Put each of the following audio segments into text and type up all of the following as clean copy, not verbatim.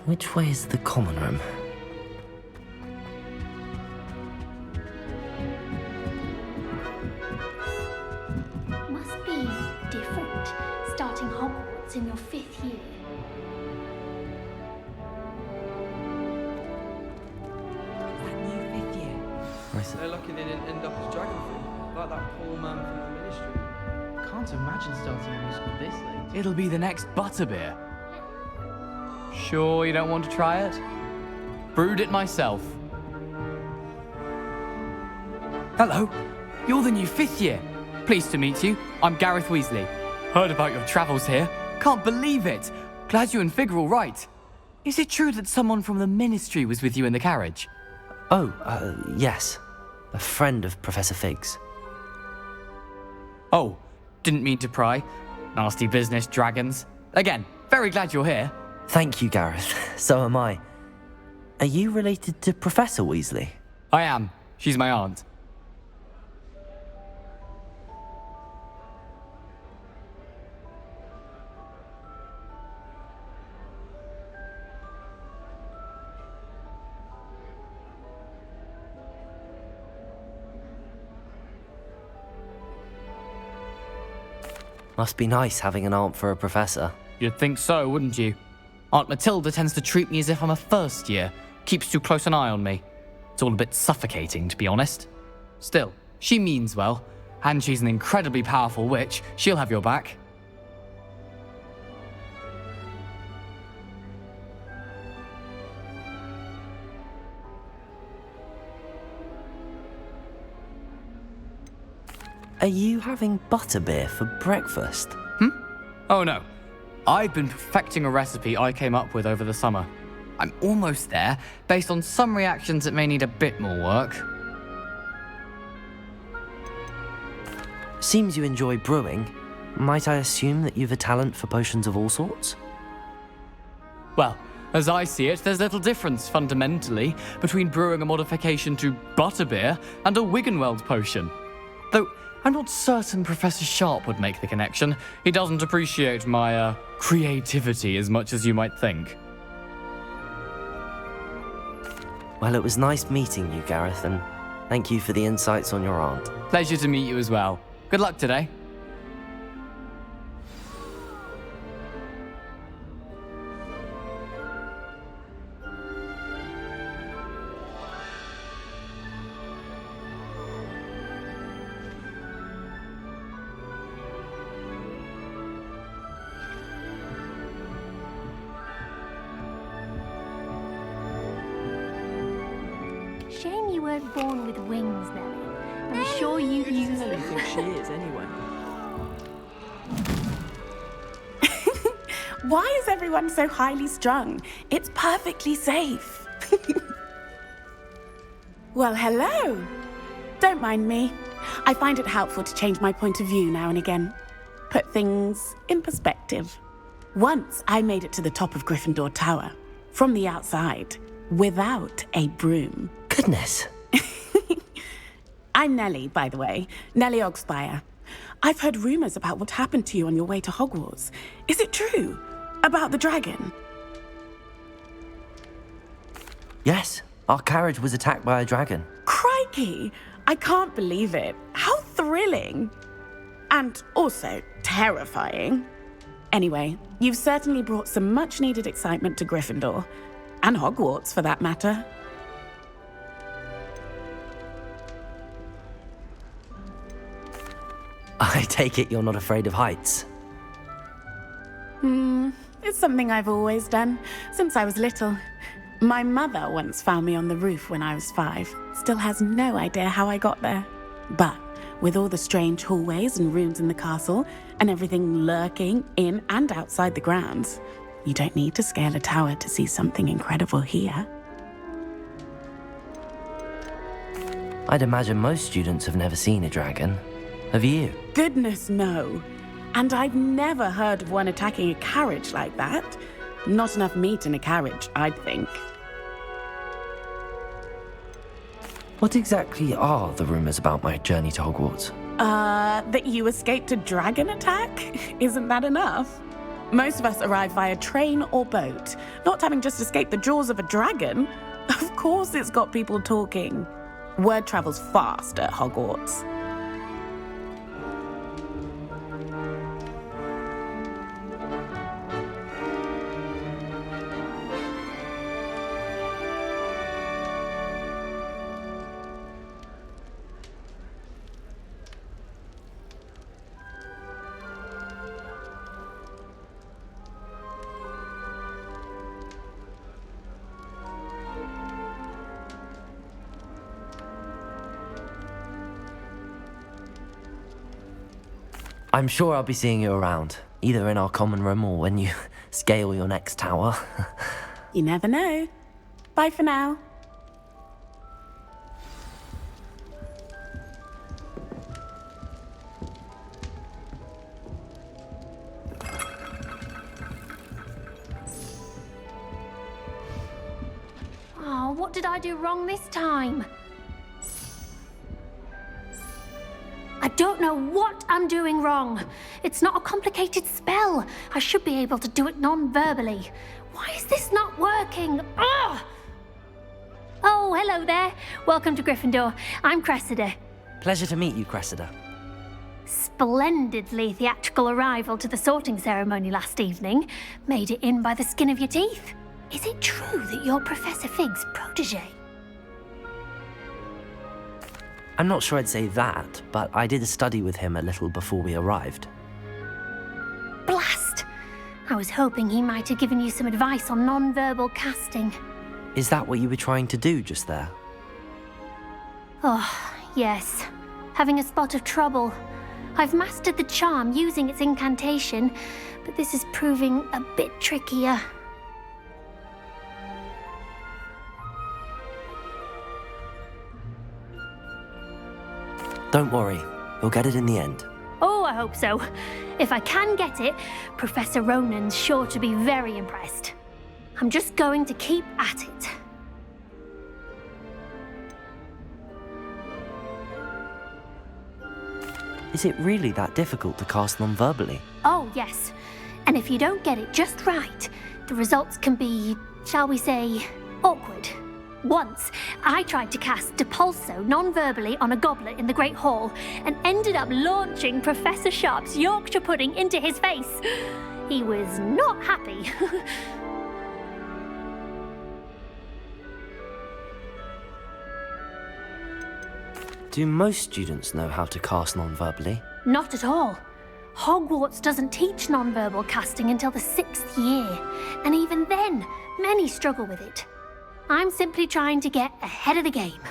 Which way is the common room? Must be different, starting Hogwarts in your 5th year. That new 5th year. They're lucky they didn't end up as Dragonford, like that poor man from the Ministry. Can't imagine starting a new school this late. It'll be the next butterbeer. Sure you don't want to try it? Brewed it myself. Hello, you're the new 5th year. Pleased to meet you. I'm Gareth Weasley. Heard about your travels here. Can't believe it. Glad you and Fig are all right. Is it true that someone from the Ministry was with you in the carriage? Oh, yes. A friend of Professor Fig's. Oh, didn't mean to pry. Nasty business, dragons. Again, very glad you're here. Thank you, Gareth. So am I. Are you related to Professor Weasley? I am. She's my aunt. Must be nice having an aunt for a professor. You'd think so, wouldn't you? Aunt Matilda tends to treat me as if I'm a first year. Keeps too close an eye on me. It's all a bit suffocating, to be honest. Still, she means well. And she's an incredibly powerful witch. She'll have your back. Are you having butterbeer for breakfast? Oh no. I've been perfecting a recipe I came up with over the summer. I'm almost there, based on some reactions that may need a bit more work. Seems you enjoy brewing. Might I assume that you've a talent for potions of all sorts? Well, as I see it, there's little difference, fundamentally, between brewing a modification to butterbeer and a Wiggenweld potion. Though, I'm not certain Professor Sharp would make the connection. He doesn't appreciate my, creativity as much as you might think. Well, it was nice meeting you, Gareth, and thank you for the insights on your aunt. Pleasure to meet you as well. Good luck today. Shame you weren't born with wings, Nellie. I'm sure you use Nellie them. thinks she is anyway. Why is everyone so highly strung? It's perfectly safe. Well, hello. Don't mind me. I find it helpful to change my point of view now and again. Put things in perspective. Once I made it to the top of Gryffindor Tower, from the outside, without a broom. Goodness. I'm Nellie, by the way. Nellie Ogspire. I've heard rumors about what happened to you on your way to Hogwarts. Is it true? About the dragon? Yes, our carriage was attacked by a dragon. Crikey! I can't believe it. How thrilling! And also terrifying. Anyway, you've certainly brought some much-needed excitement to Gryffindor. And Hogwarts, for that matter. I take it you're not afraid of heights. It's something I've always done, since I was little. My mother once found me on the roof when I was 5. Still has no idea how I got there. But with all the strange hallways and rooms in the castle, and everything lurking in and outside the grounds, you don't need to scale a tower to see something incredible here. I'd imagine most students have never seen a dragon. Have you? Goodness, no. And I've never heard of one attacking a carriage like that. Not enough meat in a carriage, I'd think. What exactly are the rumors about my journey to Hogwarts? That you escaped a dragon attack? Isn't that enough? Most of us arrive via train or boat, not having just escaped the jaws of a dragon. Of course it's got people talking. Word travels fast at Hogwarts. I'm sure I'll be seeing you around, either in our common room or when you scale your next tower. You never know. Bye for now. Oh, what did I do wrong this time? I don't know what I'm doing wrong. It's not a complicated spell. I should be able to do it non-verbally. Why is this not working? Ugh! Oh, hello there. Welcome to Gryffindor. I'm Cressida. Pleasure to meet you, Cressida. Splendidly theatrical arrival to the sorting ceremony last evening. Made it in by the skin of your teeth. Is it true that you're Professor Fig's protege? I'm not sure I'd say that, but I did study with him a little before we arrived. Blast! I was hoping he might have given you some advice on non-verbal casting. Is that what you were trying to do just there? Oh, yes. Having a spot of trouble. I've mastered the charm using its incantation, but this is proving a bit trickier. Don't worry, you'll get it in the end. Oh, I hope so. If I can get it, Professor Ronan's sure to be very impressed. I'm just going to keep at it. Is it really that difficult to cast non-verbally? Oh, yes. And if you don't get it just right, the results can be, shall we say, awkward. Once, I tried to cast Depulso non-verbally on a goblet in the Great Hall and ended up launching Professor Sharp's Yorkshire pudding into his face. He was not happy. Do most students know how to cast non-verbally? Not at all. Hogwarts doesn't teach non-verbal casting until the 6th year, and even then, many struggle with it. I'm simply trying to get ahead of the game.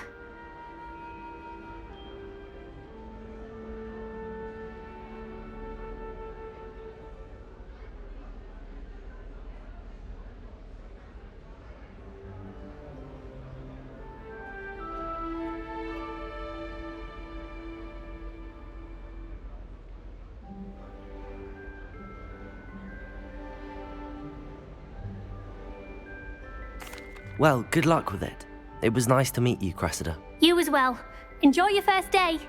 Well, good luck with it. It was nice to meet you, Cressida. You as well. Enjoy your first day.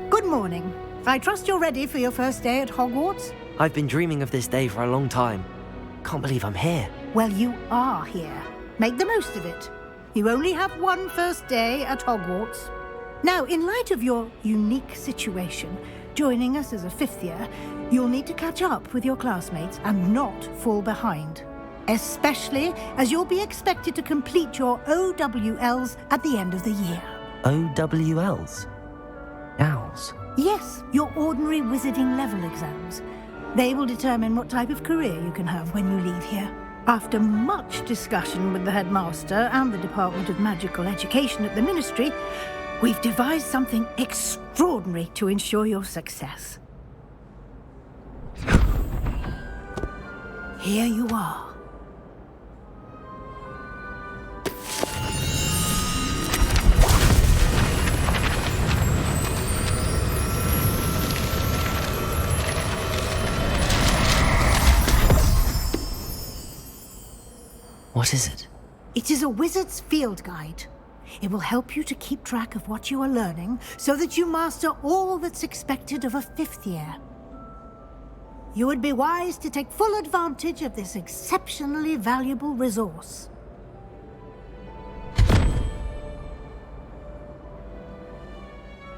Good morning. I trust you're ready for your first day at Hogwarts? I've been dreaming of this day for a long time. Can't believe I'm here. Well, you are here. Make the most of it. You only have one first day at Hogwarts. Now, in light of your unique situation, joining us as a 5th year, you'll need to catch up with your classmates and not fall behind. Especially as you'll be expected to complete your OWLs at the end of the year. OWLs? Owls? Yes, your ordinary wizarding level exams. They will determine what type of career you can have when you leave here. After much discussion with the headmaster and the Department of Magical Education at the Ministry, We've devised something extraordinary to ensure your success. Here you are. What is it? It is a wizard's field guide. It will help you to keep track of what you are learning so that you master all that's expected of a 5th year. You would be wise to take full advantage of this exceptionally valuable resource.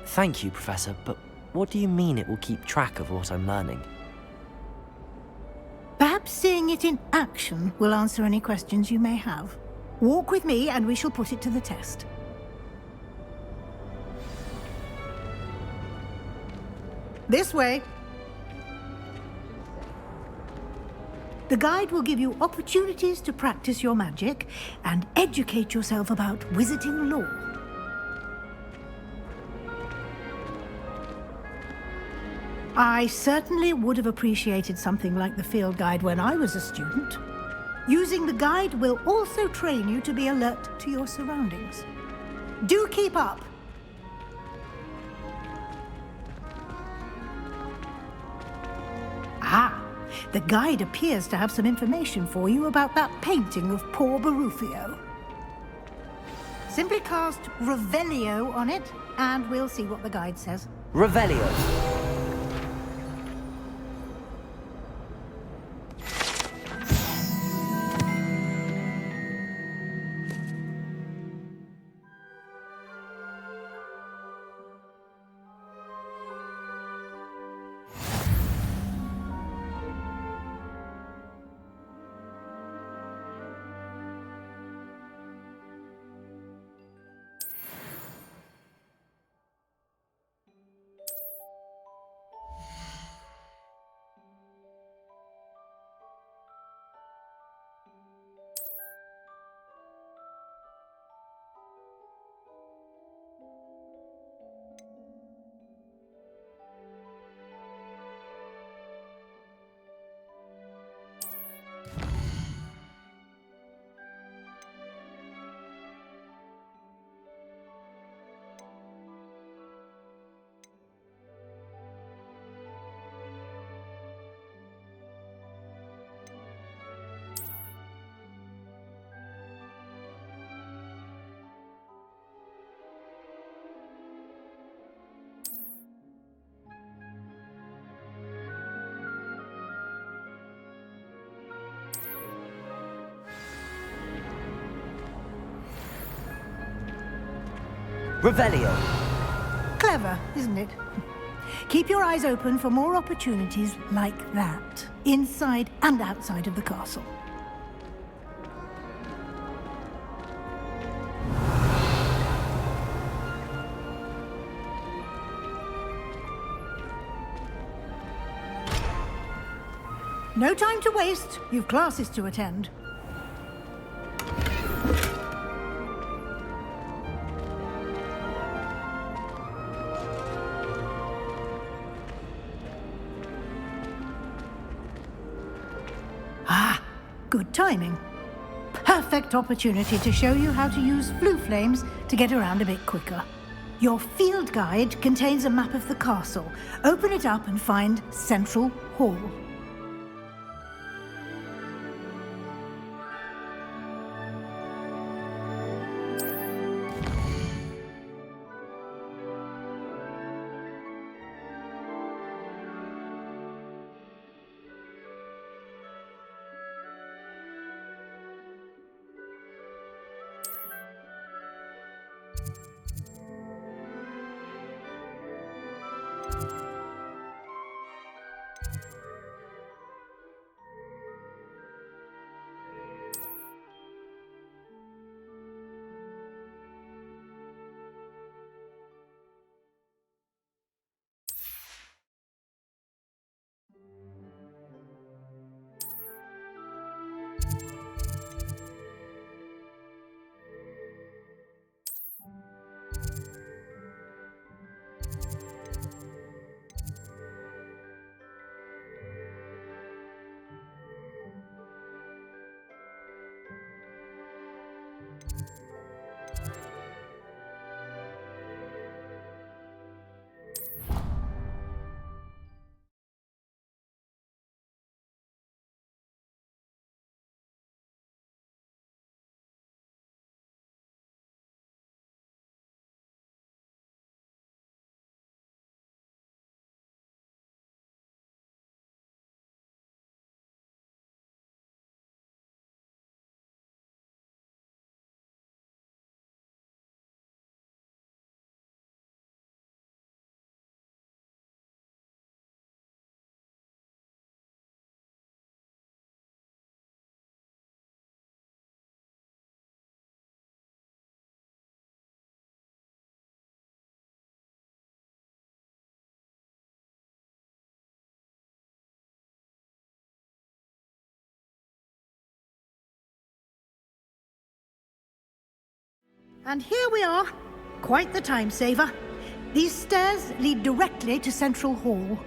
Thank you, Professor, but what do you mean it will keep track of what I'm learning? Perhaps seeing it in action will answer any questions you may have. Walk with me and we shall put it to the test. This way. The guide will give you opportunities to practice your magic and educate yourself about wizarding lore. I certainly would have appreciated something like the field guide when I was a student. Using the guide will also train you to be alert to your surroundings. Do keep up! Ah, the guide appears to have some information for you about that painting of poor Barufio. Simply cast Revelio on it, and we'll see what the guide says. Revelio. Revelio. Clever, isn't it? Keep your eyes open for more opportunities like that, inside and outside of the castle. No time to waste. You've classes to attend. Ah, good timing. Perfect opportunity to show you how to use flue flames to get around a bit quicker. Your field guide contains a map of the castle. Open it up and find Central Hall. And here we are. Quite the time saver. These stairs lead directly to Central Hall.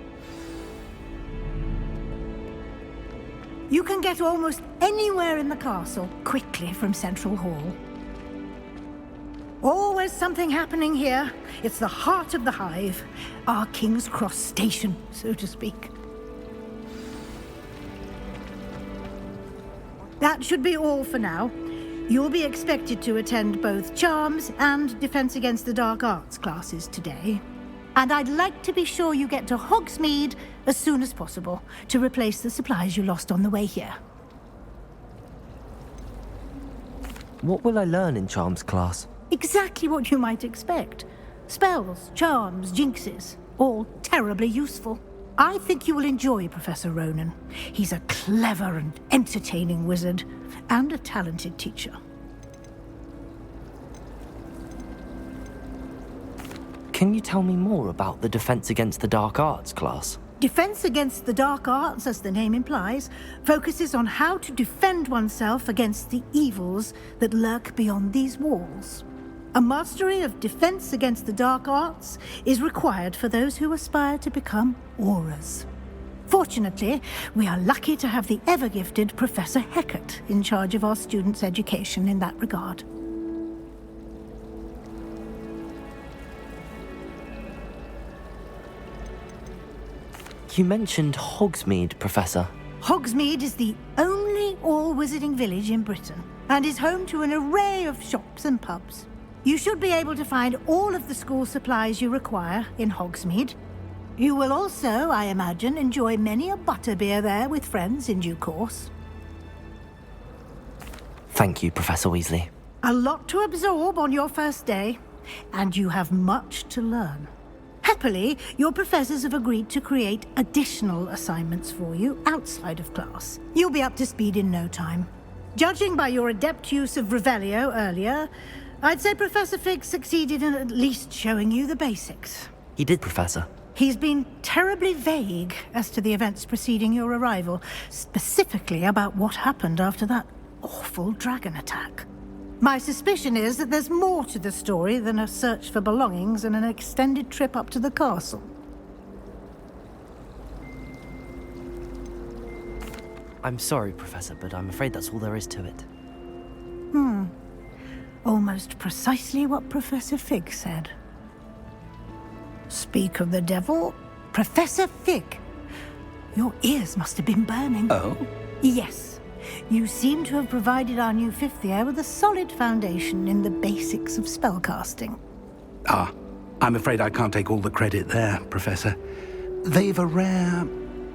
You can get almost anywhere in the castle quickly from Central Hall. Always something happening here. It's the heart of the hive. Our King's Cross station, so to speak. That should be all for now. You'll be expected to attend both Charms and Defense Against the Dark Arts classes today. And I'd like to be sure you get to Hogsmeade as soon as possible to replace the supplies you lost on the way here. What will I learn in Charms class? Exactly what you might expect. Spells, charms, jinxes, all terribly useful. I think you will enjoy Professor Ronan. He's a clever and entertaining wizard, and a talented teacher. Can you tell me more about the Defense Against the Dark Arts class? Defense Against the Dark Arts, as the name implies, focuses on how to defend oneself against the evils that lurk beyond these walls. A mastery of Defense Against the Dark Arts is required for those who aspire to become Aurors. Fortunately, we are lucky to have the ever-gifted Professor Hecat in charge of our students' education in that regard. You mentioned Hogsmeade, Professor. Hogsmeade is the only all-wizarding village in Britain, and is home to an array of shops and pubs. You should be able to find all of the school supplies you require in Hogsmeade. You will also, I imagine, enjoy many a butterbeer there with friends in due course. Thank you, Professor Weasley. A lot to absorb on your first day, and you have much to learn. Happily, your professors have agreed to create additional assignments for you outside of class. You'll be up to speed in no time. Judging by your adept use of Revelio earlier, I'd say Professor Fig succeeded in at least showing you the basics. He did, Professor. He's been terribly vague as to the events preceding your arrival, specifically about what happened after that awful dragon attack. My suspicion is that there's more to the story than a search for belongings and an extended trip up to the castle. I'm sorry, Professor, but I'm afraid that's all there is to it. Almost precisely what Professor Fig said. Speak of the devil, Professor Fig. Your ears must have been burning. Oh? Yes. You seem to have provided our new fifth year with a solid foundation in the basics of spellcasting. Ah, I'm afraid I can't take all the credit there, Professor. They've a rare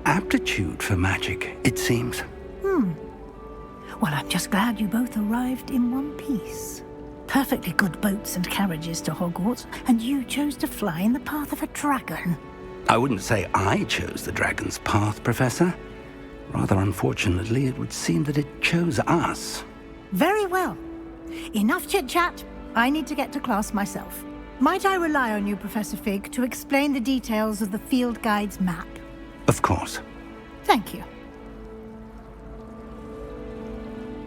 aptitude for magic, it seems. Well, I'm just glad you both arrived in one piece. Perfectly good boats and carriages to Hogwarts, and you chose to fly in the path of a dragon. I wouldn't say I chose the dragon's path, Professor. Rather unfortunately, it would seem that it chose us. Very well. Enough chit-chat. I need to get to class myself. Might I rely on you, Professor Fig, to explain the details of the field guide's map? Of course. Thank you.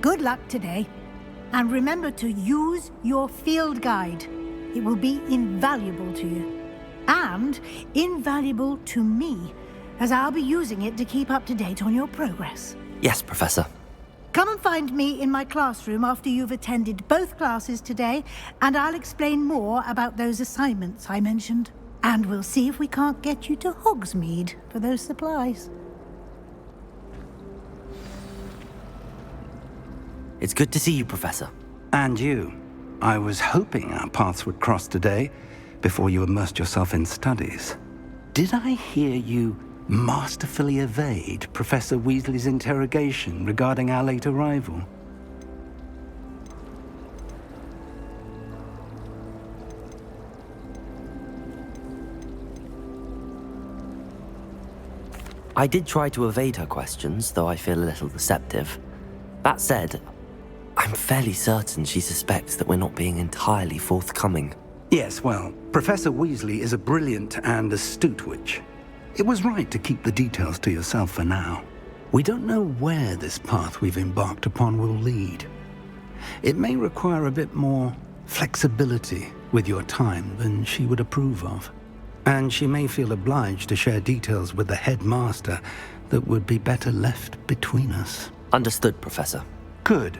Good luck today. And remember to use your field guide. It will be invaluable to you. And invaluable to me, as I'll be using it to keep up to date on your progress. Yes, Professor. Come and find me in my classroom after you've attended both classes today, and I'll explain more about those assignments I mentioned. And we'll see if we can't get you to Hogsmeade for those supplies. It's good to see you, Professor. And you. I was hoping our paths would cross today, before you immersed yourself in studies. Did I hear you masterfully evade Professor Weasley's interrogation regarding our late arrival? I did try to evade her questions, though I feel a little deceptive. That said, I'm fairly certain she suspects that we're not being entirely forthcoming. Yes, well, Professor Weasley is a brilliant and astute witch. It was right to keep the details to yourself for now. We don't know where this path we've embarked upon will lead. It may require a bit more flexibility with your time than she would approve of. And she may feel obliged to share details with the headmaster that would be better left between us. Understood, Professor. Good.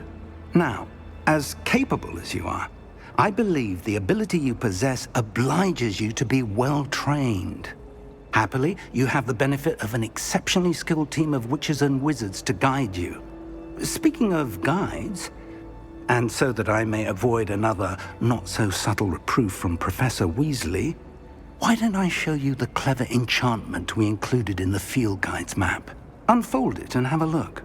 Now, as capable as you are, I believe the ability you possess obliges you to be well trained. Happily, you have the benefit of an exceptionally skilled team of witches and wizards to guide you. Speaking of guides, and so that I may avoid another not-so-subtle reproof from Professor Weasley, why don't I show you the clever enchantment we included in the field guide's map? Unfold it and have a look.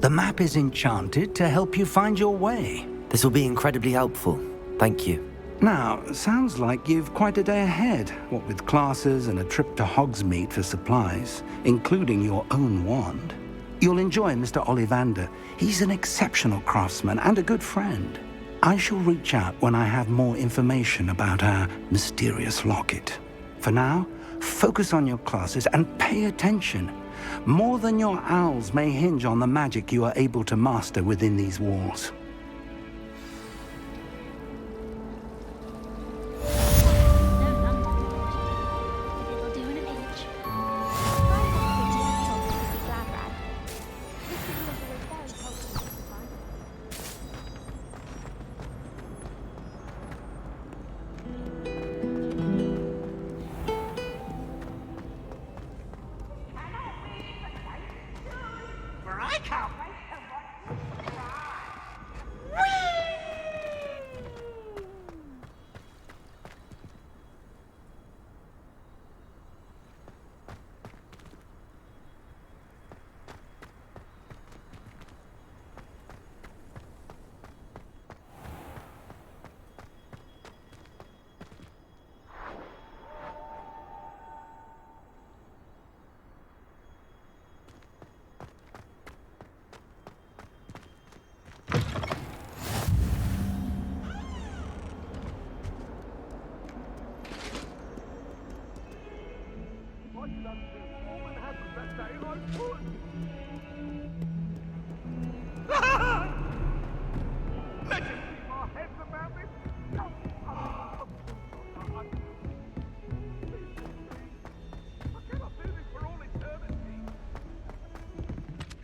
The map is enchanted to help you find your way. This will be incredibly helpful. Thank you. Now, sounds like you've quite a day ahead, what with classes and a trip to Hogsmeade for supplies, including your own wand. You'll enjoy Mr. Ollivander. He's an exceptional craftsman and a good friend. I shall reach out when I have more information about our mysterious locket. For now, focus on your classes and pay attention. More than your owls may hinge on the magic you are able to master within these walls.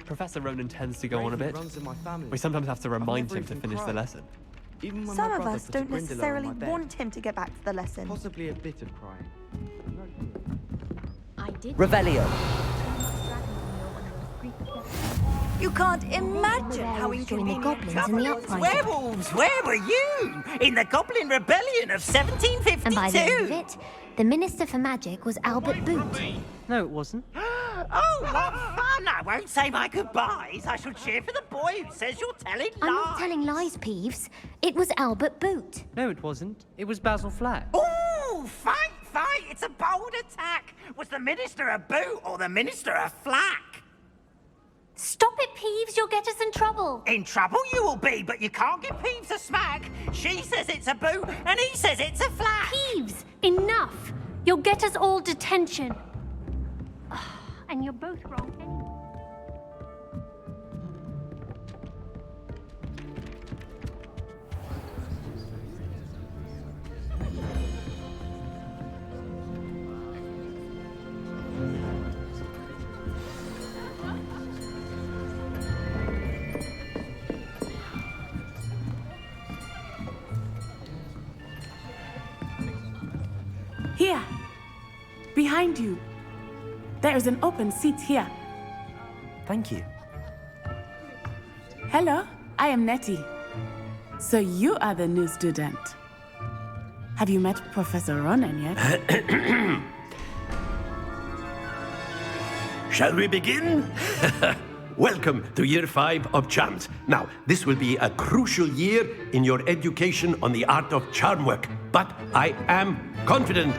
Professor Ronan tends to go on a bit. Runs in my family. We sometimes have to remind never him to even finish the cried. lesson. Even when Some my of brother us put a don't Grindylow on necessarily my bed, want him to get back to the lesson. Possibly a bit of crying. I did. Revelio. You can't imagine how Join the inconvenient. goblins in the uprising. Werewolves, where were you? In the Goblin Rebellion of 1752? And by the end of it, the Minister for Magic was Albert Boot. No, it wasn't. Oh, what fun! I won't say my goodbyes. I shall cheer for the boy who says you're telling lies. I'm not telling lies, Peeves. It was Albert Boot. No, it wasn't. It was Basil Flack. Ooh, fight! It's a bold attack. Was the Minister a boot or the Minister a flack? Stop it, Peeves. You'll get us in trouble. In trouble you will be, but you can't give Peeves a smack. She says it's a boot and he says it's a flack. Peeves, enough. You'll get us all detention. And you're both wrong anyway. Here. Behind you. There is an open seat here. Thank you. Hello, I am Nettie. So you are the new student. Have you met Professor Ronan yet? Shall we begin? Welcome to Year 5 of Charms. Now, this will be a crucial year in your education on the art of charm work, but I am confident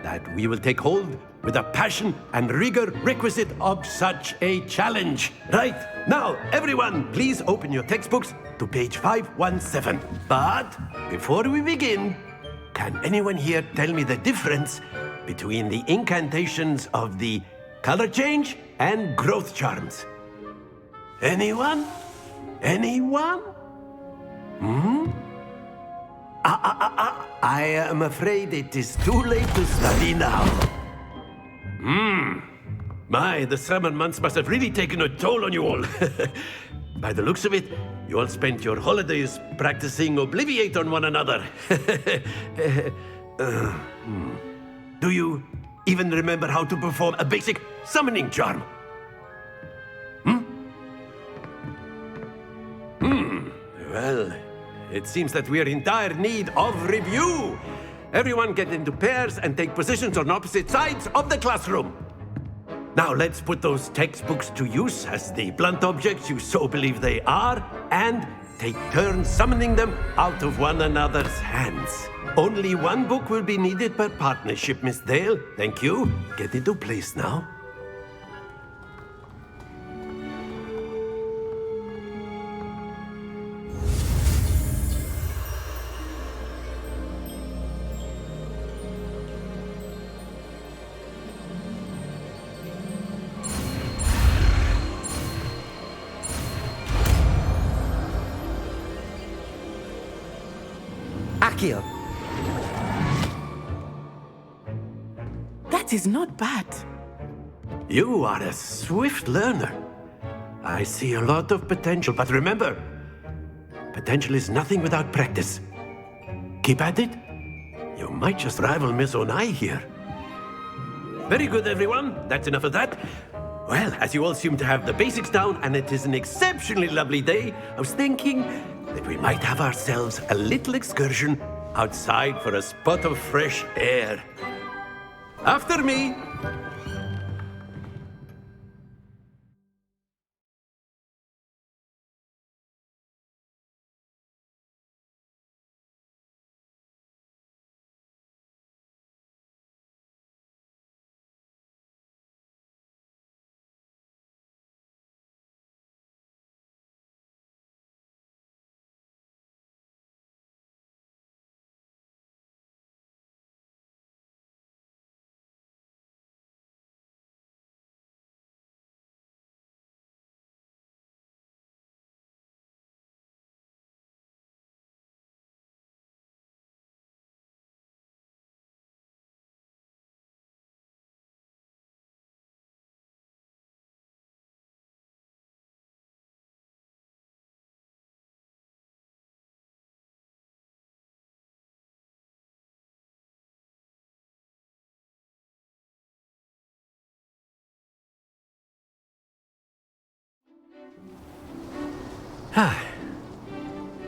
that we will take hold with the passion and rigor requisite of such a challenge. Right, now, everyone, please open your textbooks to page 517. But before we begin, can anyone here tell me the difference between the incantations of the color change and growth charms? Anyone? Anyone? I am afraid it is too late to study now. My, the summer months must have really taken a toll on you all. By the looks of it, you all spent your holidays practicing Obliviate on one another. Do you even remember how to perform a basic summoning charm? Well, it seems that we are in dire need of review. Everyone get into pairs and take positions on opposite sides of the classroom. Now let's put those textbooks to use as the blunt objects you so believe they are, and take turns summoning them out of one another's hands. Only one book will be needed per partnership, Miss Dale. Thank you. Get into place now. Accio. That is not bad. You are a swift learner. I see a lot of potential, but remember, potential is nothing without practice. Keep at it. You might just rival Miss Onai here. Very good, everyone. That's enough of that. Well, as you all seem to have the basics down, and it is an exceptionally lovely day, I was thinking that we might have ourselves a little excursion outside for a spot of fresh air. After me.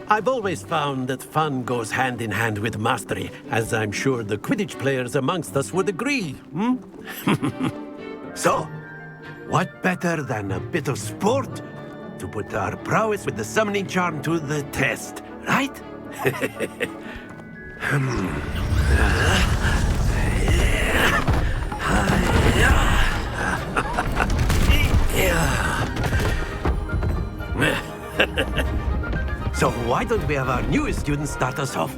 I've always found that fun goes hand in hand with mastery, as I'm sure the Quidditch players amongst us would agree. So, what better than a bit of sport to put our prowess with the summoning charm to the test, right? So why don't we have our newest student start us off?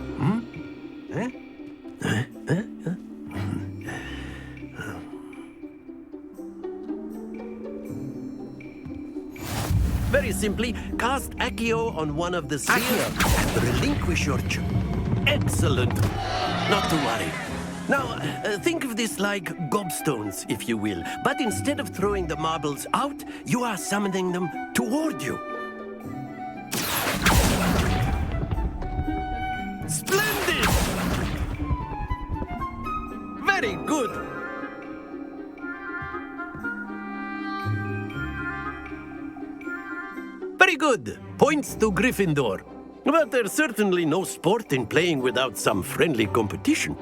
Very simply, cast Accio on one of the spheres and relinquish your Excellent. Not to worry. Now, think of this like gobstones, if you will. But instead of throwing the marbles out, you are summoning them toward you. Splendid! Very good. Very good. Points to Gryffindor. But there's certainly no sport in playing without some friendly competition.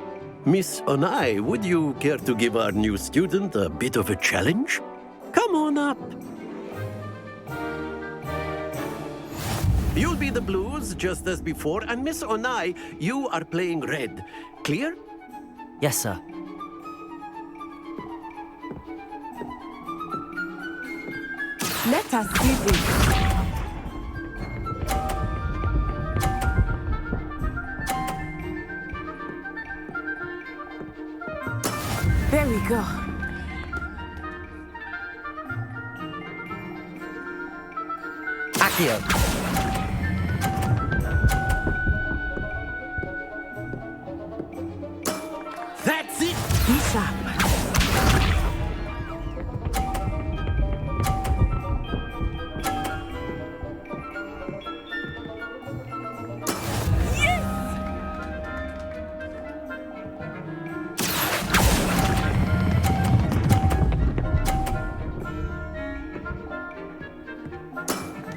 Miss Onai, would you care to give our new student a bit of a challenge? Come on up. You'll be the blues, just as before, and Miss Onai, you are playing red. Clear? Yes, sir. Let us see this. There we go. Accio. That's it! Be sharp.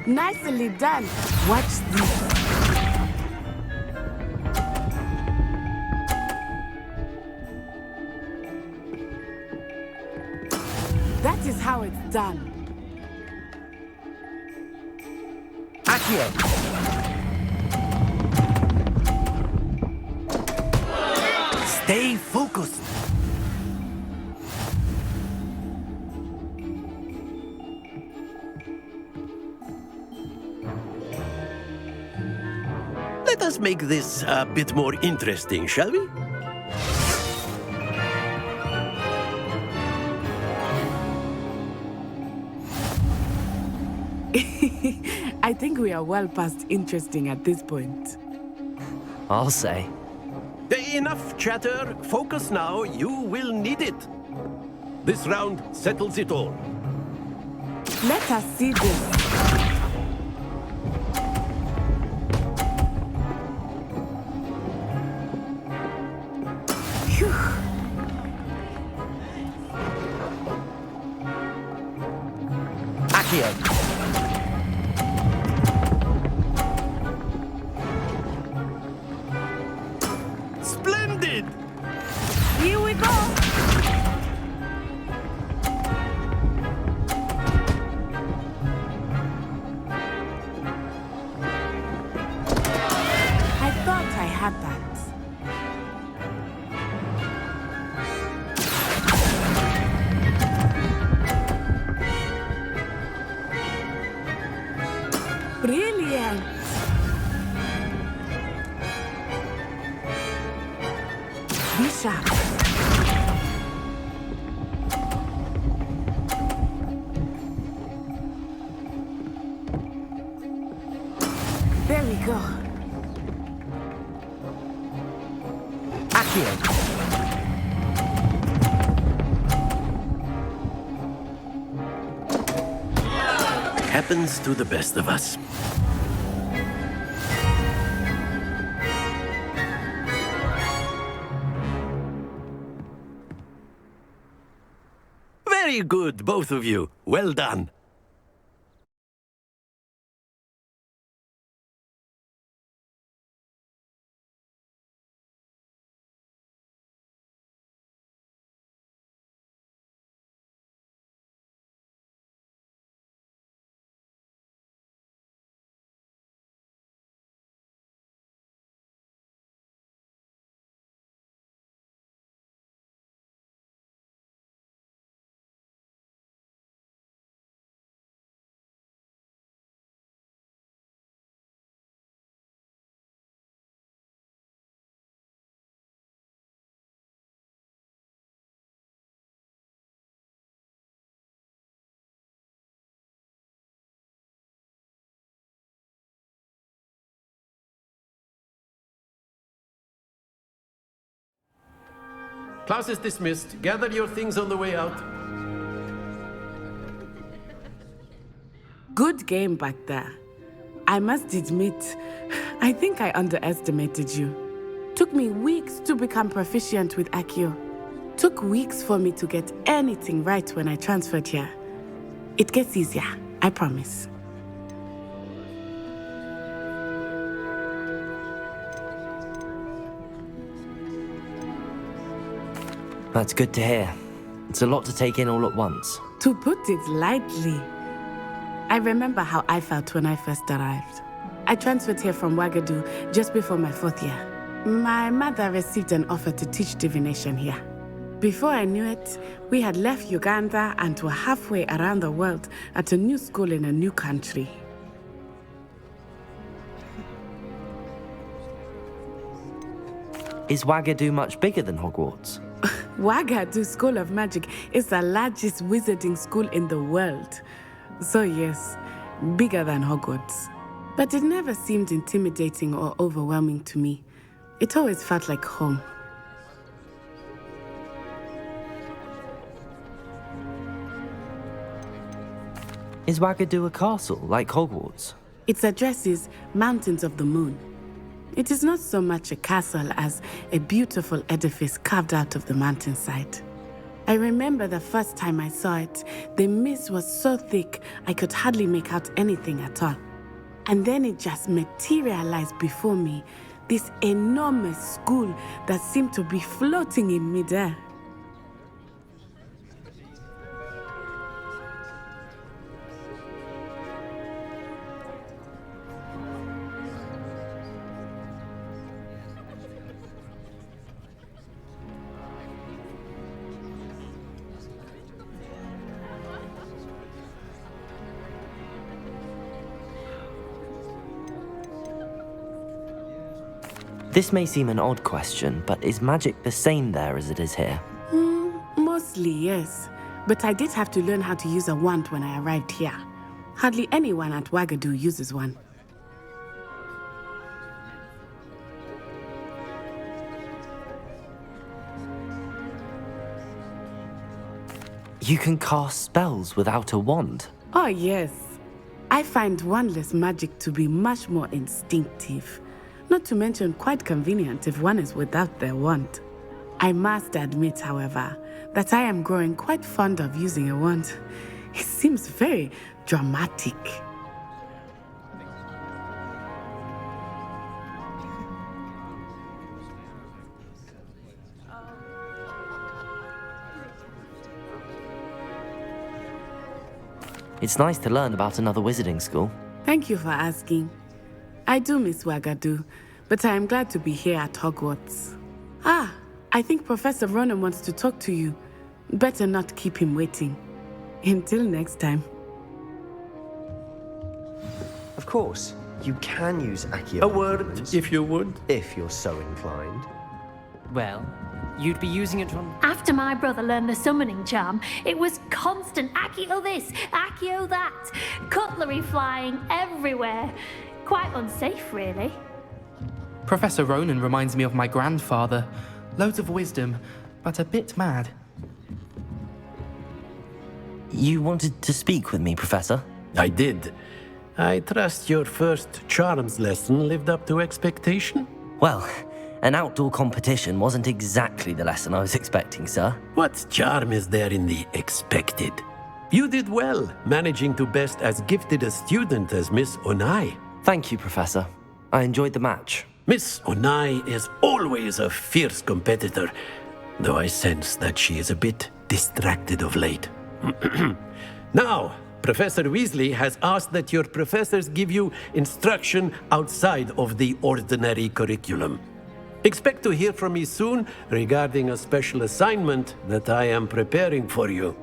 Nicely done. Watch this. That is how it's done. Accio. Stay focused. Let us make this a bit more interesting, shall we? I think we are well past interesting at this point. I'll say. Enough chatter. Focus now. You will need it. This round settles it all. Let us see this. Phew. Accio. Splendid! Here we go. I thought I had that. Brilliant. Be sharp. There we go. Accio. Happens to the best of us. Very good, both of you. Well done. Class is dismissed. Gather your things on the way out. Good game back there. I must admit, I think I underestimated you. Took me weeks to become proficient with Accio. Took weeks for me to get anything right when I transferred here. It gets easier, I promise. That's good to hear. It's a lot to take in all at once. To put it lightly, I remember how I felt when I first arrived. I transferred here from Ouagadougou just before my 4th year. My mother received an offer to teach divination here. Before I knew it, we had left Uganda and were halfway around the world at a new school in a new country. Is Ouagadougou much bigger than Hogwarts? Ouagadougou School of Magic is the largest wizarding school in the world. So yes, bigger than Hogwarts. But it never seemed intimidating or overwhelming to me. It always felt like home. Is Ouagadougou a castle, like Hogwarts? Its address is Mountains of the Moon. It is not so much a castle as a beautiful edifice carved out of the mountainside. I remember the first time I saw it, the mist was so thick I could hardly make out anything at all. And then it just materialized before me, this enormous school that seemed to be floating in midair. This may seem an odd question, but is magic the same there as it is here? Mostly, yes. But I did have to learn how to use a wand when I arrived here. Hardly anyone at Ouagadougou uses one. You can cast spells without a wand? Oh, yes. I find wandless magic to be much more instinctive. Not to mention quite convenient if one is without their wand. I must admit, however, that I am growing quite fond of using a wand. It seems very dramatic. It's nice to learn about another wizarding school. Thank you for asking. I do miss Ouagadougou, but I am glad to be here at Hogwarts. Ah, I think Professor Ronan wants to talk to you. Better not keep him waiting. Until next time. Of course, you can use Accio. A word, if you would. If you're so inclined. Well, you'd be using it on... After my brother learned the summoning charm, it was constant Accio this, Accio that, cutlery flying everywhere. Quite unsafe, really. Professor Ronan reminds me of my grandfather. Loads of wisdom, but a bit mad. You wanted to speak with me, Professor? I did. I trust your first charms lesson lived up to expectation? Well, an outdoor competition wasn't exactly the lesson I was expecting, sir. What charm is there in the expected? You did well, managing to best as gifted a student as Miss Onai. Thank you, Professor. I enjoyed the match. Miss Onai is always a fierce competitor, though I sense that she is a bit distracted of late. Now, Professor Weasley has asked that your professors give you instruction outside of the ordinary curriculum. Expect to hear from me soon regarding a special assignment that I am preparing for you.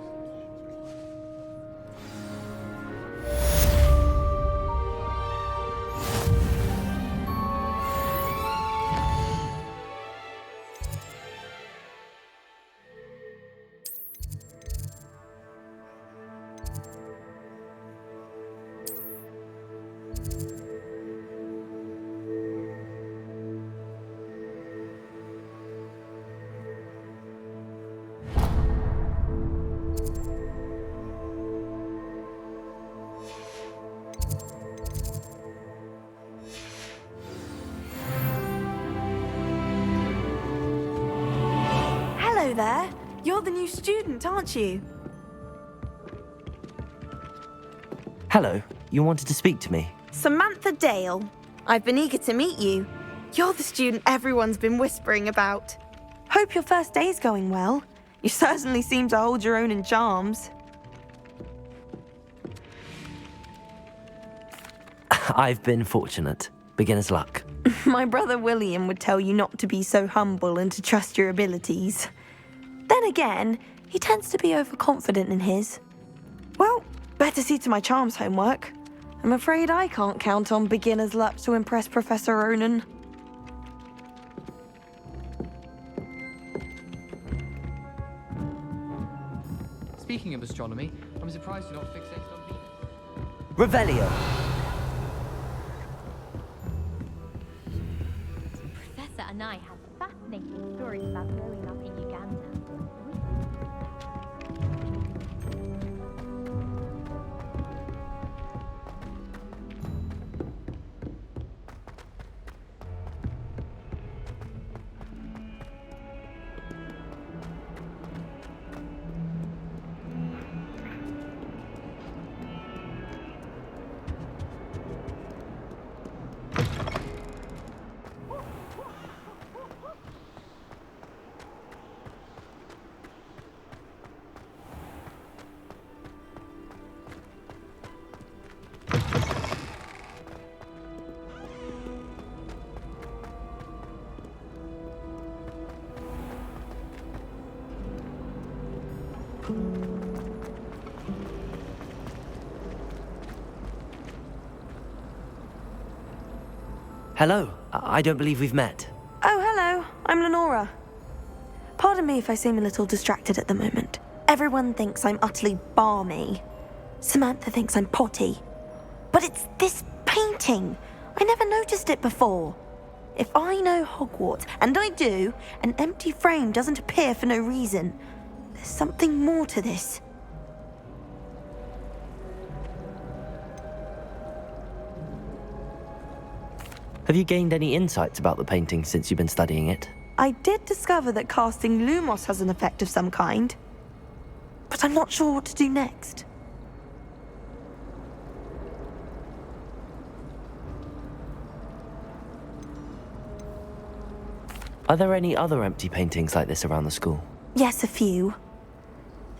Hello there. You're the new student, aren't you? Hello, you wanted to speak to me? Samantha Dale. I've been eager to meet you. You're the student everyone's been whispering about. Hope your first day's going well. You certainly seem to hold your own in charms. I've been fortunate. Beginner's luck. My brother William would tell you not to be so humble and to trust your abilities. Then again, he tends to be overconfident in his. Well, better see to my charms homework. I'm afraid I can't count on beginner's luck to impress Professor Ronan. Speaking of astronomy, I'm surprised you're not fixated on Venus. Revelio. Professor and I had fascinating stories about growing up in Uganda. Hello. I don't believe we've met. Oh, hello. I'm Lenora. Pardon me if I seem a little distracted at the moment. Everyone thinks I'm utterly balmy. Samantha thinks I'm potty. But it's this painting. I never noticed it before. If I know Hogwarts, and I do, an empty frame doesn't appear for no reason. There's something more to this. Have you gained any insights about the painting since you've been studying it? I did discover that casting Lumos has an effect of some kind. But I'm not sure what to do next. Are there any other empty paintings like this around the school? Yes, a few.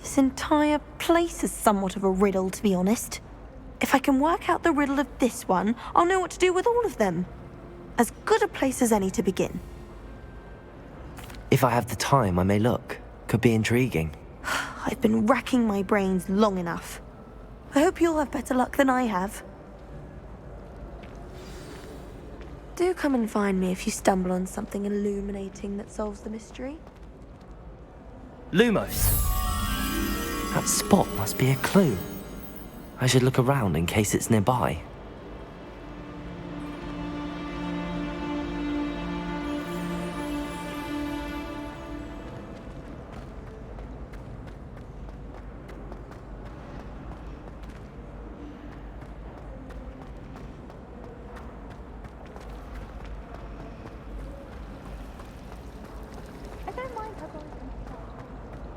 This entire place is somewhat of a riddle, to be honest. If I can work out the riddle of this one, I'll know what to do with all of them. As good a place as any to begin. If I have the time, I may look. Could be intriguing. I've been racking my brains long enough. I hope you'll have better luck than I have. Do come and find me if you stumble on something illuminating that solves the mystery. Lumos. That spot must be a clue. I should look around in case it's nearby.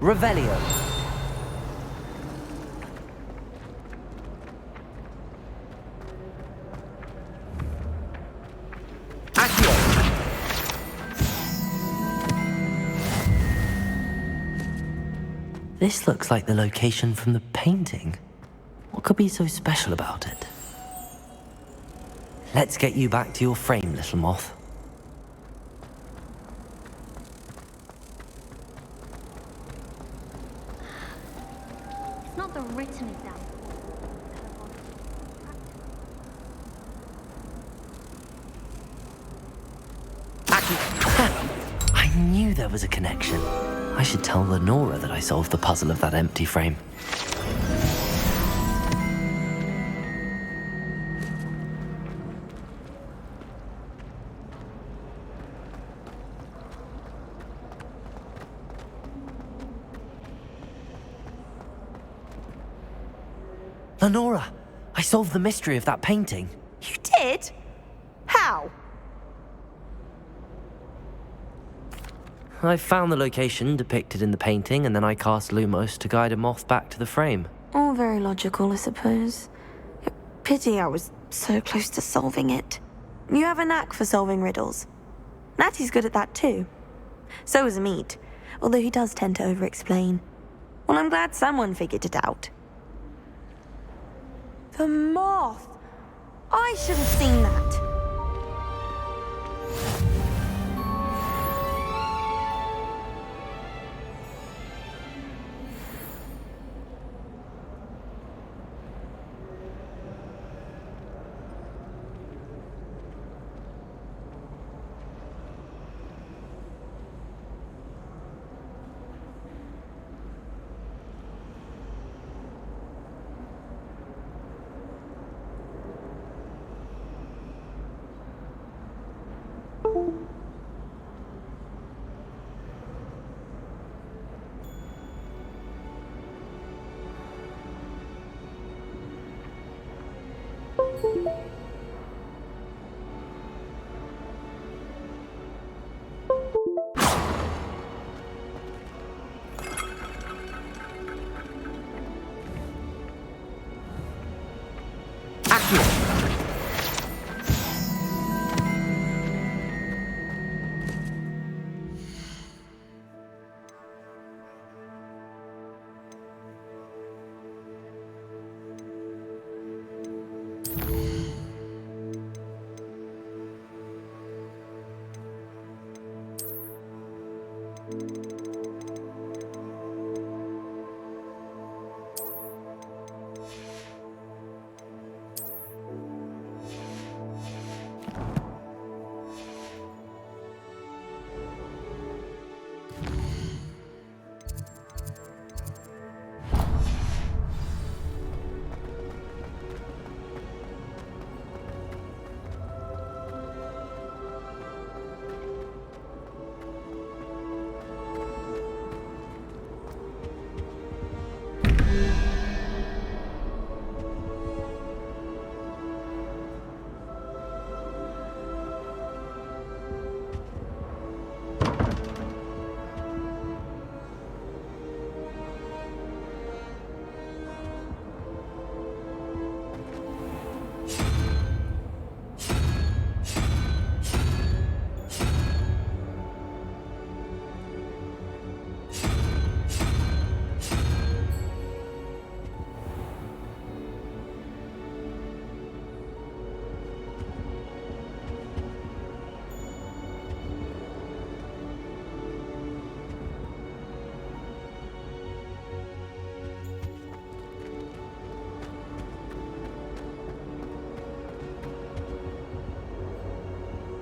Revelio. This looks like the location from the painting. What could be so special about it? Let's get you back to your frame, little moth. It's not the written example. I knew there was a connection. I should tell Lenora that I solved the puzzle of that empty frame. Lenora, I solved the mystery of that painting. You did? How? I found the location depicted in the painting, and then I cast Lumos to guide a moth back to the frame. All very logical, I suppose. Pity I was so close to solving it. You have a knack for solving riddles. Natty's good at that too. So is Amit. although he does tend to over-explain. Well, I'm glad someone figured it out. The moth! I should have seen that.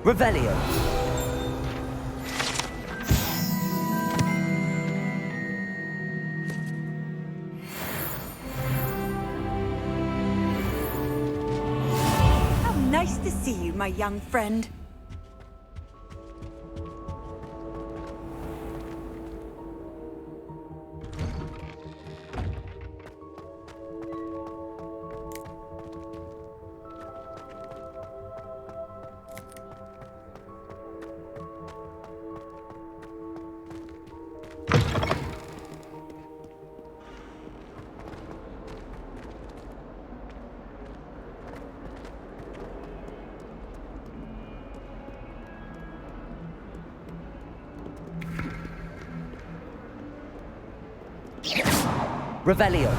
Revelio. How nice to see you, my young friend. Revelio.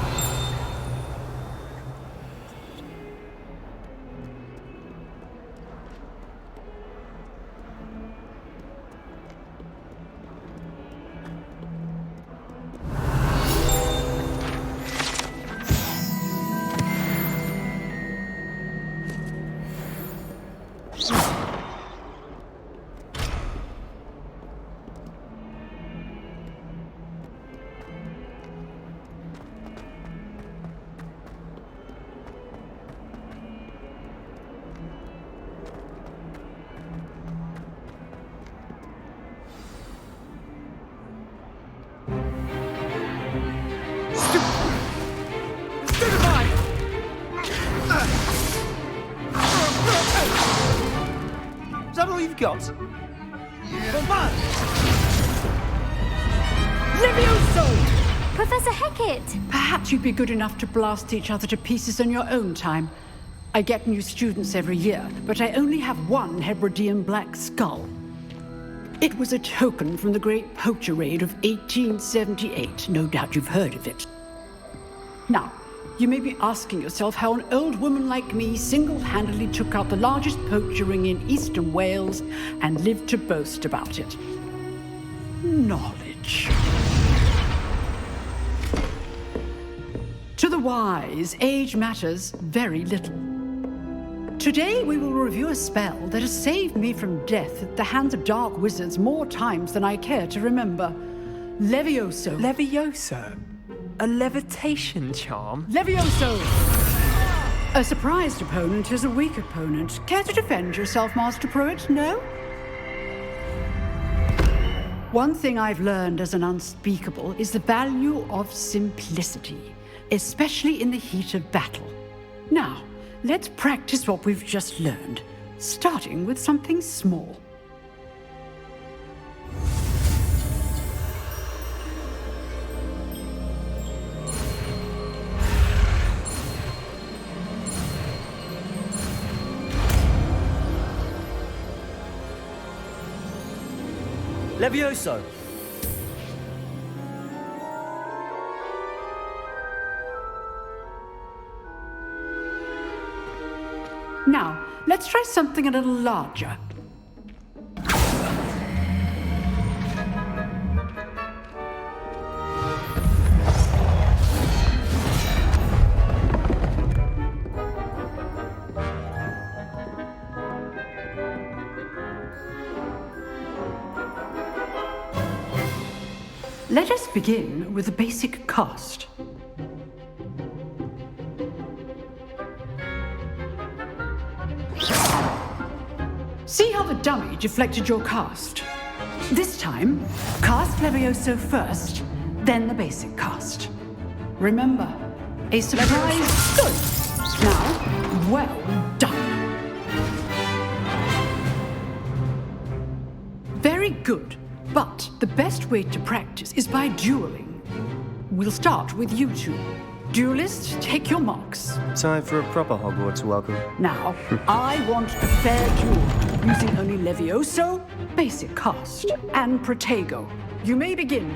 Is that all you've got? Levioso! Professor Hecat! Perhaps you'd be good enough to blast each other to pieces in your own time. I get new students every year, but I only have one Hebridean black skull. It was a token from the Great Poacher Raid of 1878. No doubt you've heard of it. Now, you may be asking yourself how an old woman like me single-handedly took out the largest poacher ring in eastern Wales and lived to boast about it. Knowledge. To the wise, age matters very little. Today we will review a spell that has saved me from death at the hands of dark wizards more times than I care to remember. Levioso. Levioso? A levitation charm? Levioso! A surprised opponent is a weak opponent. Care to defend yourself, Master Pruitt? No? One thing I've learned as an unspeakable is the value of simplicity, especially in the heat of battle. Now, let's practice what we've just learned, starting with something small. Levioso! Now, let's try something a little larger. Let us begin with the basic cast. See how the dummy deflected your cast? This time, cast Levioso first, then the basic cast. Remember, a surprise. Good. Now, well done. Very good. But the best way to practice is by dueling. We'll start with you two. Duelists, take your marks. Time for a proper Hogwarts welcome. Now, I want a fair duel, using only Levioso, basic cast, and Protego. You may begin.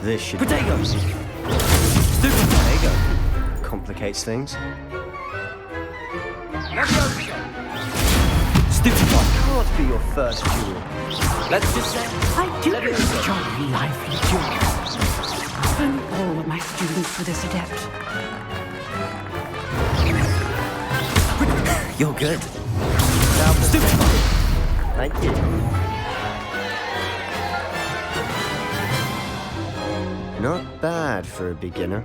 This should Protego! Stupid Protego. Complicates things. Stupid one. Can't be your first duel. Let's just say... I do enjoy lively duels. If only all of my students were this adept. You're good. Now, stupid one. Thank you. Not bad for a beginner.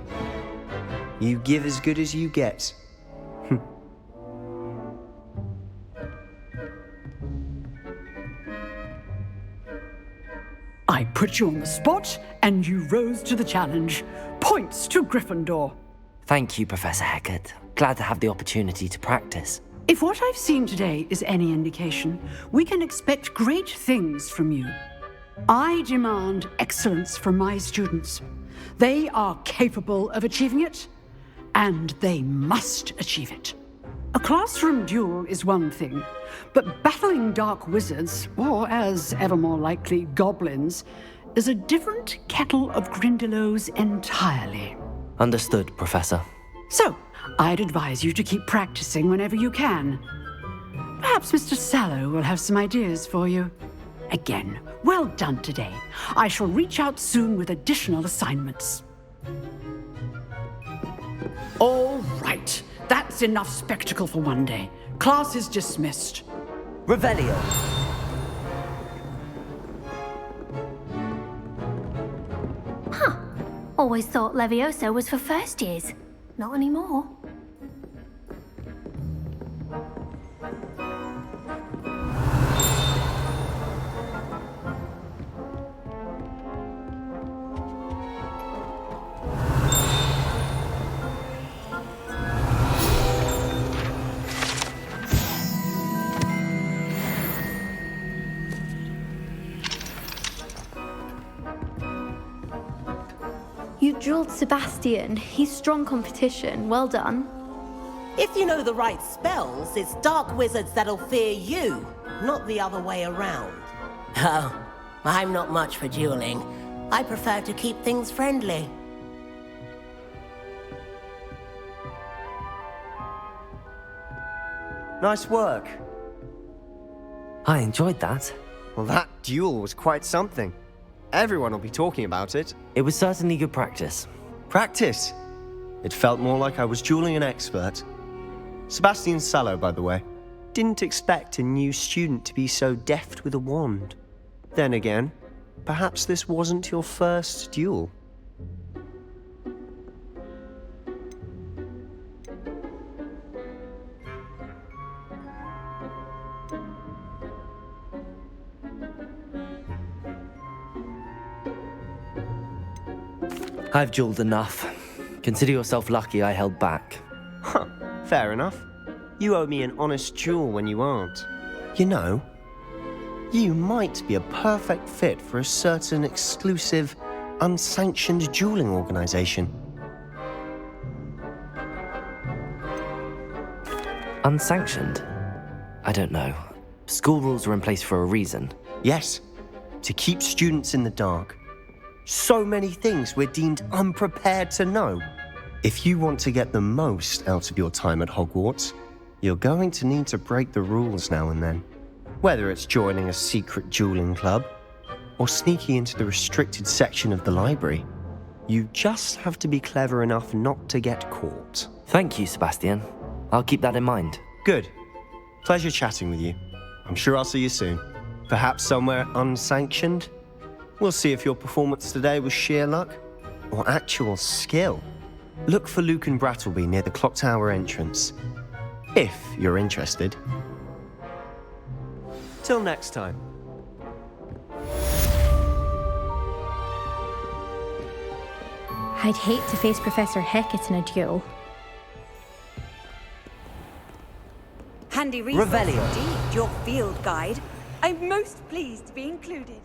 You give as good as you get. I put you on the spot, and you rose to the challenge. Points to Gryffindor. Thank you, Professor Hecat. Glad to have the opportunity to practice. If what I've seen today is any indication, we can expect great things from you. I demand excellence from my students. They are capable of achieving it, and they must achieve it. A classroom duel is one thing, but battling dark wizards, or as ever more likely, goblins, is a different kettle of Grindylows entirely. Understood, Professor. So, I'd advise you to keep practicing whenever you can. Perhaps Mr. Sallow will have some ideas for you. Again, well done today. I shall reach out soon with additional assignments. All right. That's enough spectacle for one day. Class is dismissed. Revelio. Huh. Always thought Levioso was for first years. Not anymore. You drilled Sebastian. He's strong competition. Well done. If you know the right spells, it's dark wizards that'll fear you, not the other way around. Oh, I'm not much for dueling. I prefer to keep things friendly. Nice work. I enjoyed that. Well, that duel was quite something. Everyone will be talking about it. It was certainly good practice. Practice? It felt more like I was dueling an expert. Sebastian Sallow, by the way. Didn't expect a new student to be so deft with a wand. Then again, perhaps this wasn't your first duel. I've dueled enough. Consider yourself lucky I held back. Huh, fair enough. You owe me an honest duel when you aren't. You know, you might be a perfect fit for a certain exclusive, unsanctioned dueling organization. Unsanctioned? I don't know. School rules are in place for a reason. Yes, to keep students in the dark. So many things we're deemed unprepared to know. If you want to get the most out of your time at Hogwarts, you're going to need to break the rules now and then. Whether it's joining a secret dueling club, or sneaking into the restricted section of the library, you just have to be clever enough not to get caught. Thank you, Sebastian. I'll keep that in mind. Good. Pleasure chatting with you. I'm sure I'll see you soon. Perhaps somewhere unsanctioned? We'll see if your performance today was sheer luck or actual skill. Look for Luke and Brattleby near the clock tower entrance, if you're interested. Till next time. I'd hate to face Professor Hecat in a duel. Handy resource Revelio. indeed, your field guide. I'm most pleased to be included.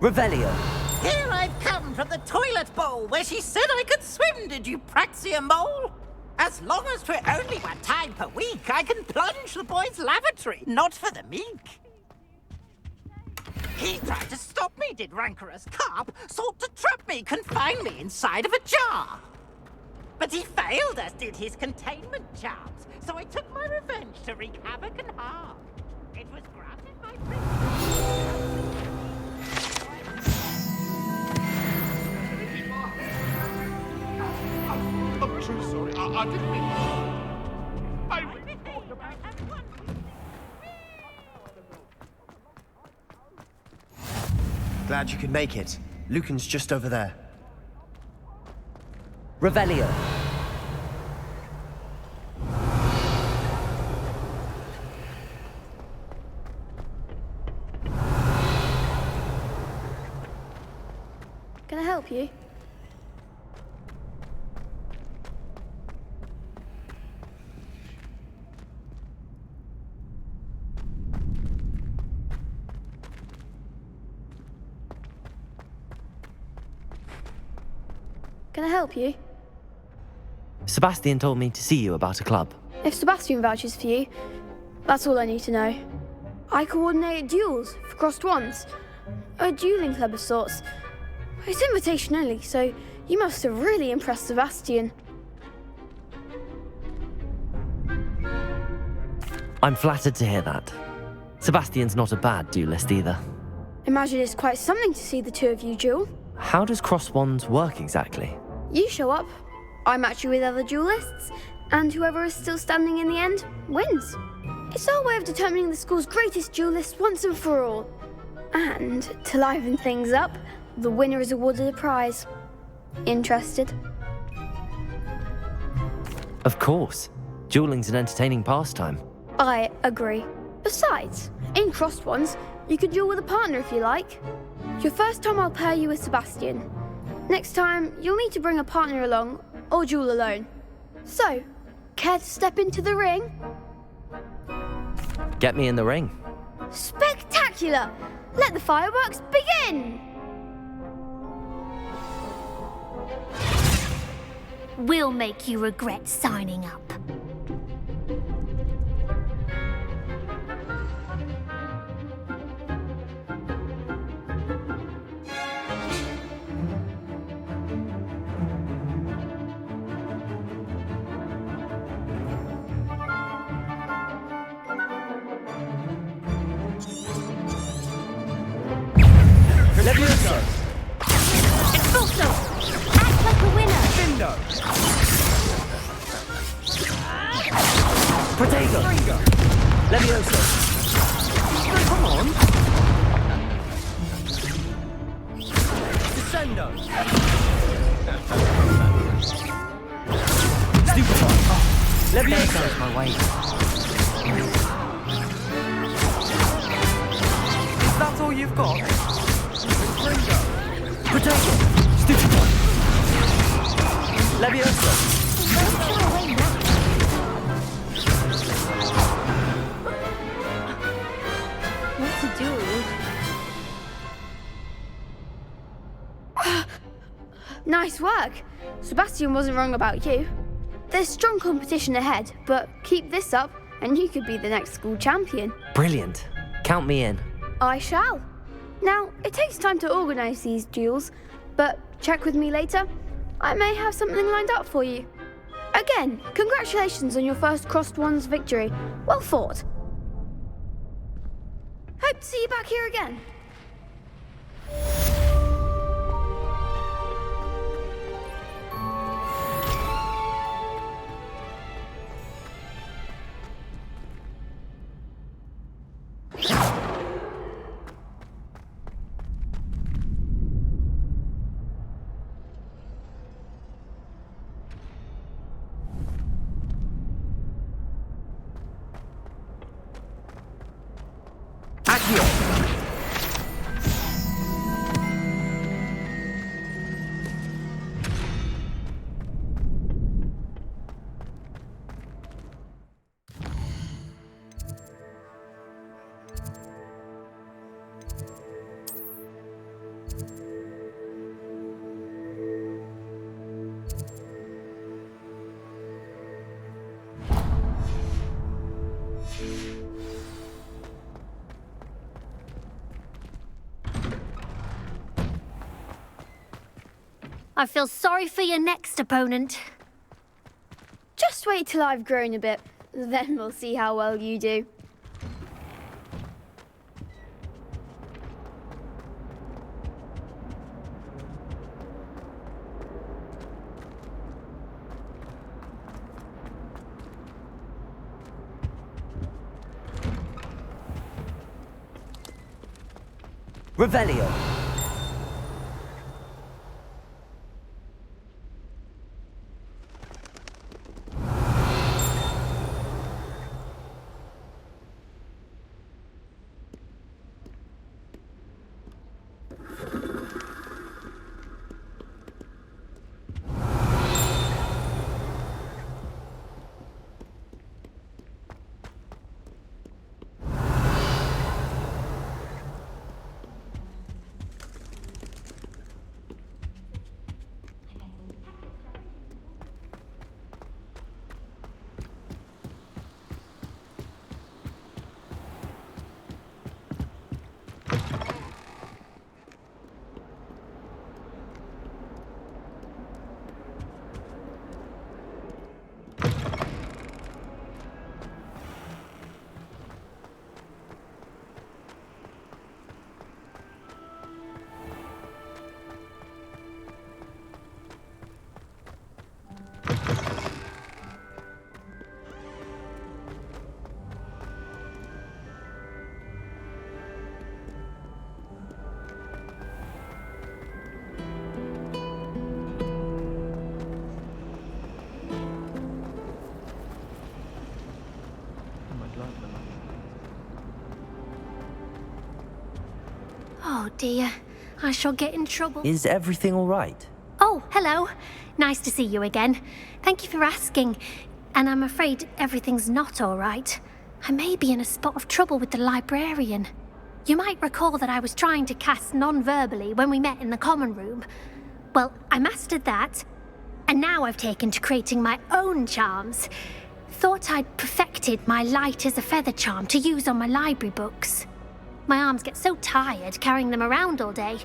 Revelio. Here I've come from the toilet bowl where she said I could swim, did you praxia mole? As long as 'twere only 1 time per week, I can plunge the boy's lavatory, not for the meek. He tried to stop me, did rancorous carp, sought to trap me, confine me inside of a jar. But he failed, as did his containment charms, so I took my revenge to wreak havoc and harm. It was granted my I'm truly sorry. I didn't mean... I really thought about... Glad you could make it. Lucan's just over there. Revelio. Can I help you? Can I help you? Sebastian told me to see you about a club. If Sebastian vouches for you, that's all I need to know. I coordinate duels for crossed wands. A dueling club of sorts. It's invitation only, so you must have really impressed Sebastian. I'm flattered to hear that. Sebastian's not a bad duelist either. Imagine it's quite something to see the two of you duel. How does cross wands work exactly? You show up, I match you with other duelists, and whoever is still standing in the end wins. It's our way of determining the school's greatest duelist once and for all. And to liven things up, the winner is awarded a prize. Interested? Of course. Dueling's an entertaining pastime. I agree. Besides, in crossed ones, you could duel with a partner if you like. Your first time I'll pair you with Sebastian. Next time, you'll need to bring a partner along, or duel alone. So, care to step into the ring? Get me in the ring. Spectacular! Let the fireworks begin! We'll make you regret signing up. Levioso! Expulso! Act like a winner! Findo! Protego! Ringo! Levioso! Come on! Descendo! Stupefy! Oh, Levioso! there goes my way. Is that all you've got? Ringo! Protego! Stupefy! Levioso! What to do? Nice work. Sebastian wasn't wrong about you. There's strong competition ahead, but keep this up and you could be the next school champion. Brilliant. Count me in. I shall. Now, it takes time to organise these duels, but check with me later. I may have something lined up for you. Again, congratulations on your first crossed wands victory. Well fought. Hope to see you back here again. I feel sorry for your next opponent. Just wait till I've grown a bit, then we'll see how well you do. Revelio. dear. I shall get in trouble. Is everything all right? Oh, hello. Nice to see you again. Thank you for asking. And I'm afraid everything's not all right. I may be in a spot of trouble with the librarian. You might recall that I was trying to cast non-verbally when we met in the common room. Well, I mastered that, and now I've taken to creating my own charms. Thought I'd perfected my light as a feather charm to use on my library books. My arms get so tired carrying them around all day.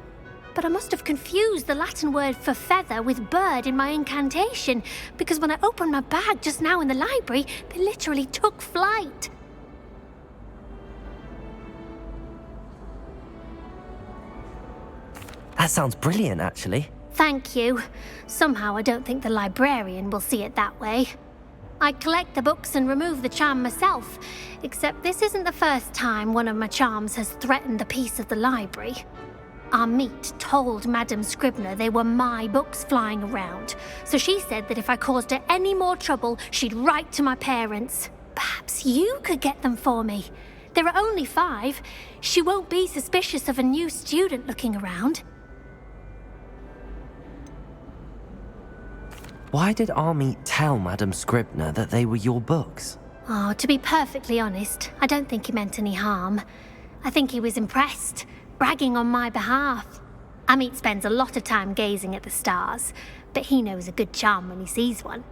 But I must have confused the Latin word for feather with bird in my incantation, because when I opened my bag just now in the library, they literally took flight. That sounds brilliant, actually. Thank you. Somehow I don't think the librarian will see it that way. I collect the books and remove the charm myself, except this isn't the first time one of my charms has threatened the peace of the library. Our meet told Madame Scribner they were my books flying around, so she said that if I caused her any more trouble, she'd write to my parents. Perhaps you could get them for me. There are only 5. She won't be suspicious of a new student looking around. Why did Army tell Madame Scribner that they were your books? Oh, to be perfectly honest, I don't think he meant any harm. I think he was impressed, bragging on my behalf. Amit spends a lot of time gazing at the stars, but he knows a good charm when he sees one.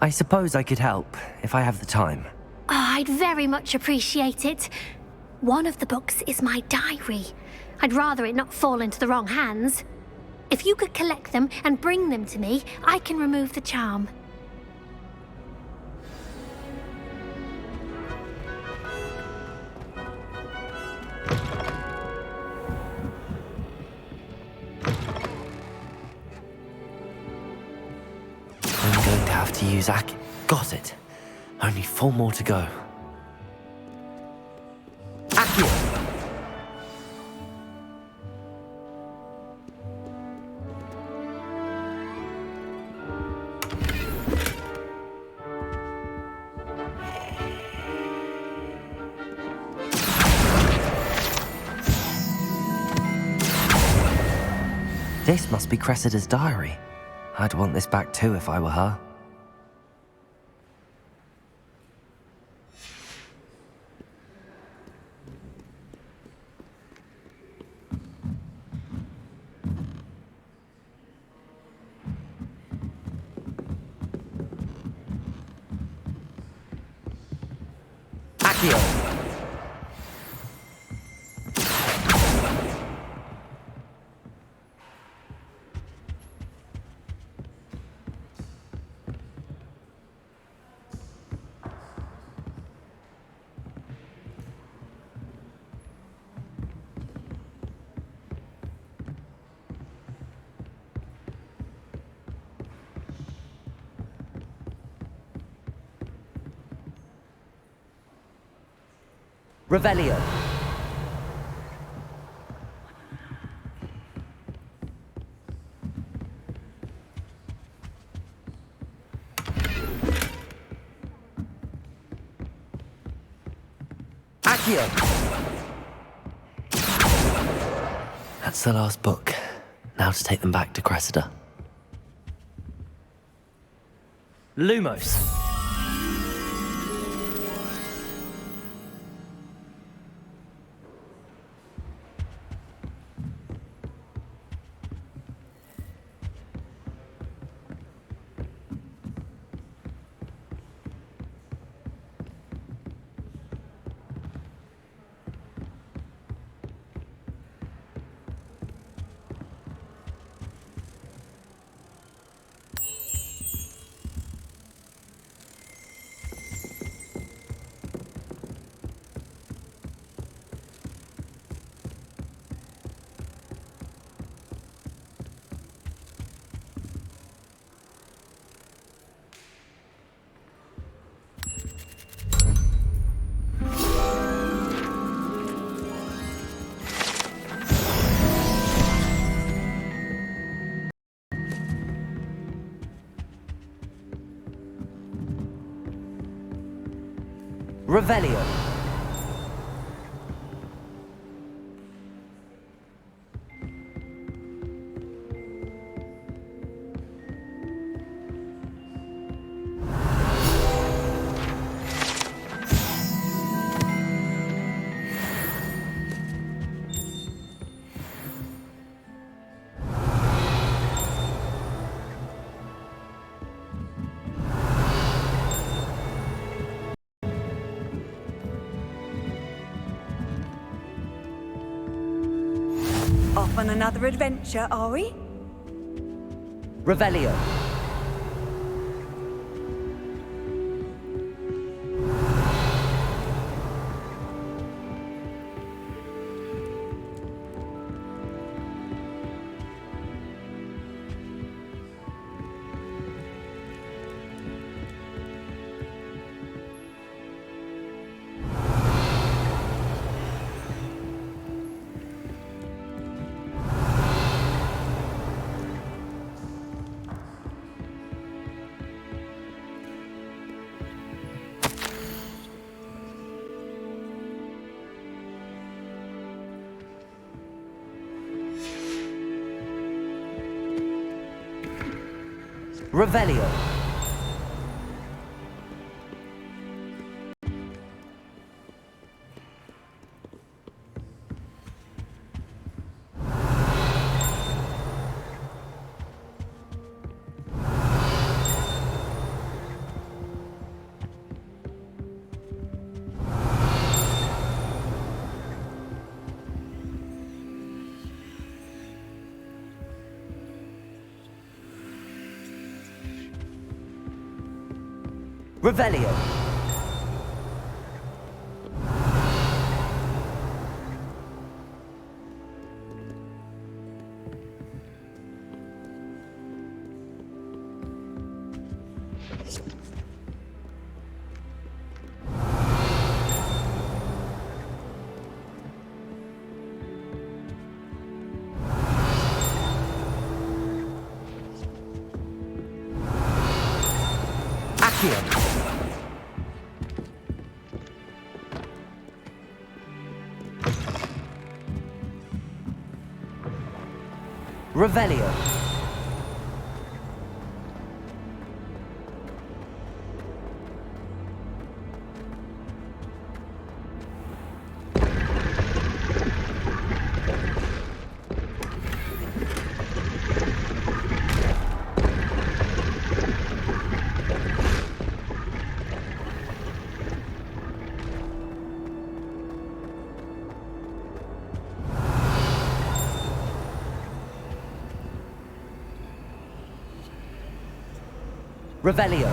I suppose I could help, if I have the time. Oh, I'd very much appreciate it. One of the books is my diary. I'd rather it not fall into the wrong hands. If you could collect them and bring them to me, I can remove the charm. I'm going to have to use Got it. Only 4 more to go. Accio! This must be Cressida's diary. I'd want this back too if I were her. Accio! Revelio. Accio. That's the last book. Now to take them back to Cressida. Lumos. Revelio. Off on another adventure, are we? Revelio. Revelio. Revelio. Accio. Revelio. Revelio.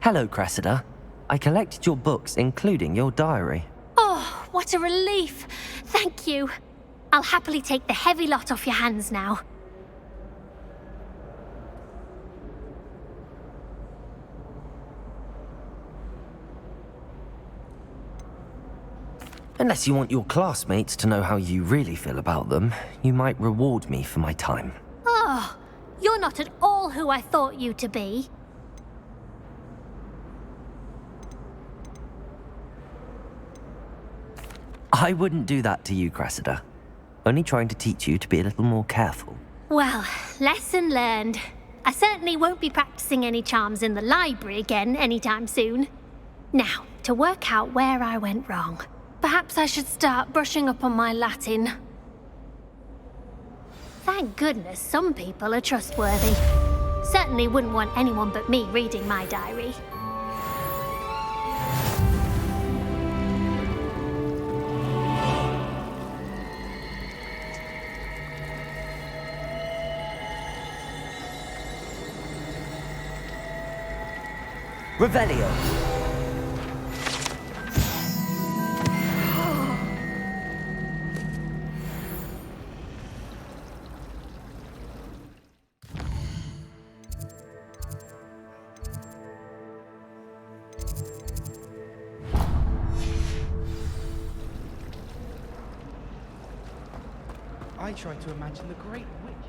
Hello, Cressida. I collected your books, including your diary. Oh, what a relief. Thank you. I'll happily take the heavy lot off your hands now. Unless you want your classmates to know how you really feel about them, you might reward me for my time. Oh, you're not at all who I thought you to be. I wouldn't do that to you, Cressida. Only trying to teach you to be a little more careful. Well, lesson learned. I certainly won't be practicing any charms in the library again anytime soon. Now, to work out where I went wrong. Perhaps I should start brushing up on my Latin. Thank goodness some people are trustworthy. Certainly wouldn't want anyone but me reading my diary. Revelio. I try to imagine the great witches.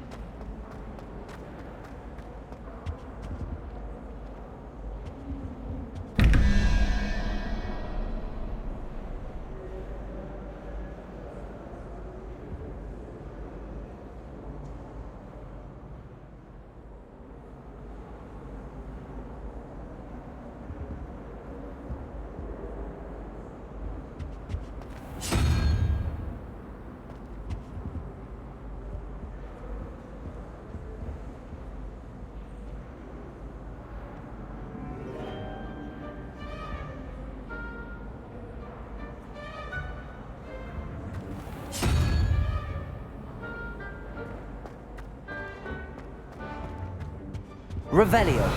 Revelio.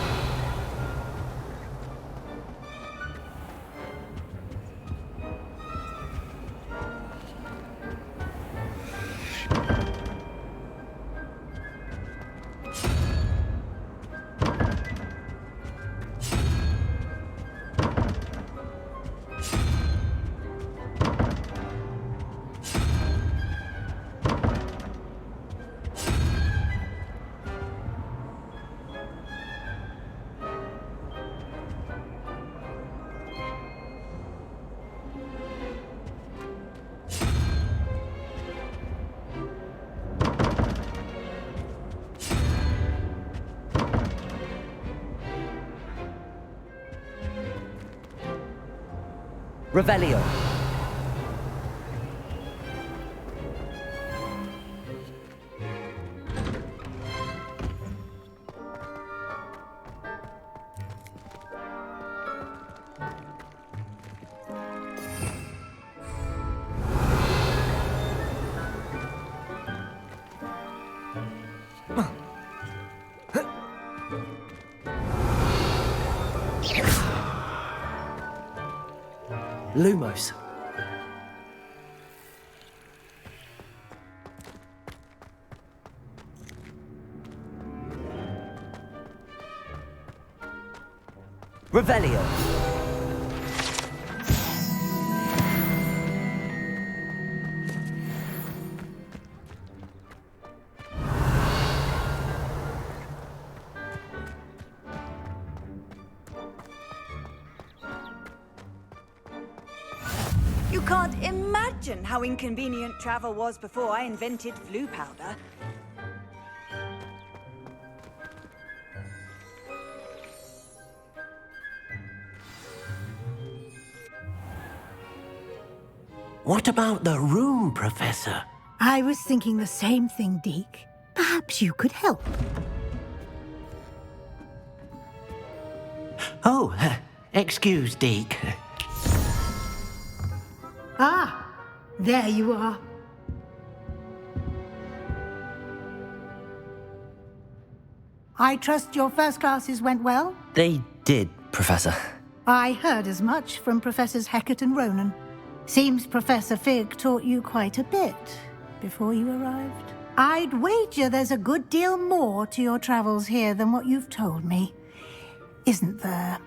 Revelio. Lumos. Revelio. You can't imagine how inconvenient travel was before I invented flu powder. What about the room, Professor? I was thinking the same thing, Deke. Perhaps you could help. Oh, excuse, Deke. Ah, there you are. I trust your first classes went well? They did, Professor. I heard as much from Professors Hecat and Ronan. Seems Professor Fig taught you quite a bit before you arrived. I'd wager there's a good deal more to your travels here than what you've told me. Isn't there?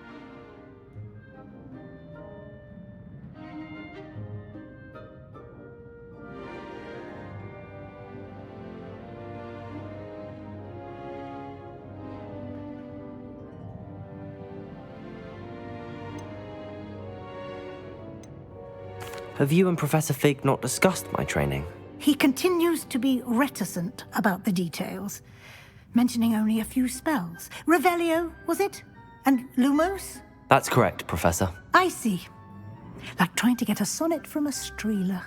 Have you and Professor Fig not discussed my training? He continues to be reticent about the details, mentioning only a few spells. Revelio, was it? And Lumos? That's correct, Professor. I see. Like trying to get a sonnet from a streeler.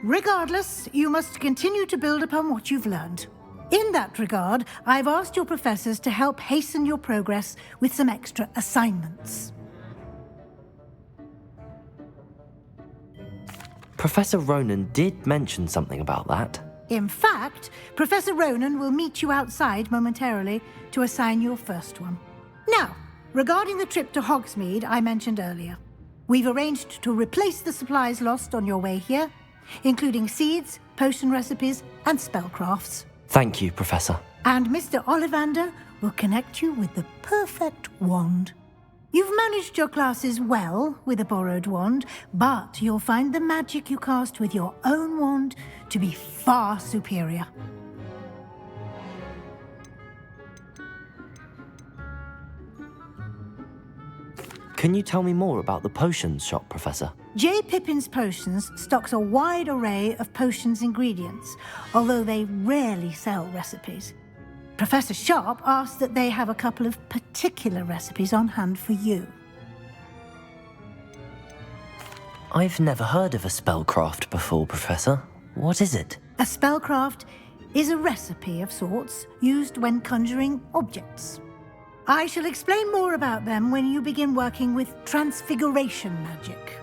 Regardless, you must continue to build upon what you've learned. In that regard, I've asked your professors to help hasten your progress with some extra assignments. Professor Ronan did mention something about that. In fact, Professor Ronan will meet you outside momentarily to assign your first one. Now, regarding the trip to Hogsmeade I mentioned earlier, we've arranged to replace the supplies lost on your way here, including seeds, potion recipes, and spellcrafts. Thank you, Professor. And Mr. Ollivander will connect you with the perfect wand. You've managed your classes well with a borrowed wand, but you'll find the magic you cast with your own wand to be far superior. Can you tell me more about the potions shop, Professor? J. Pippin's Potions stocks a wide array of potions ingredients, although they rarely sell recipes. Professor Sharp asked that they have a couple of particular recipes on hand for you. I've never heard of a spellcraft before, Professor. What is it? A spellcraft is a recipe of sorts used when conjuring objects. I shall explain more about them when you begin working with transfiguration magic.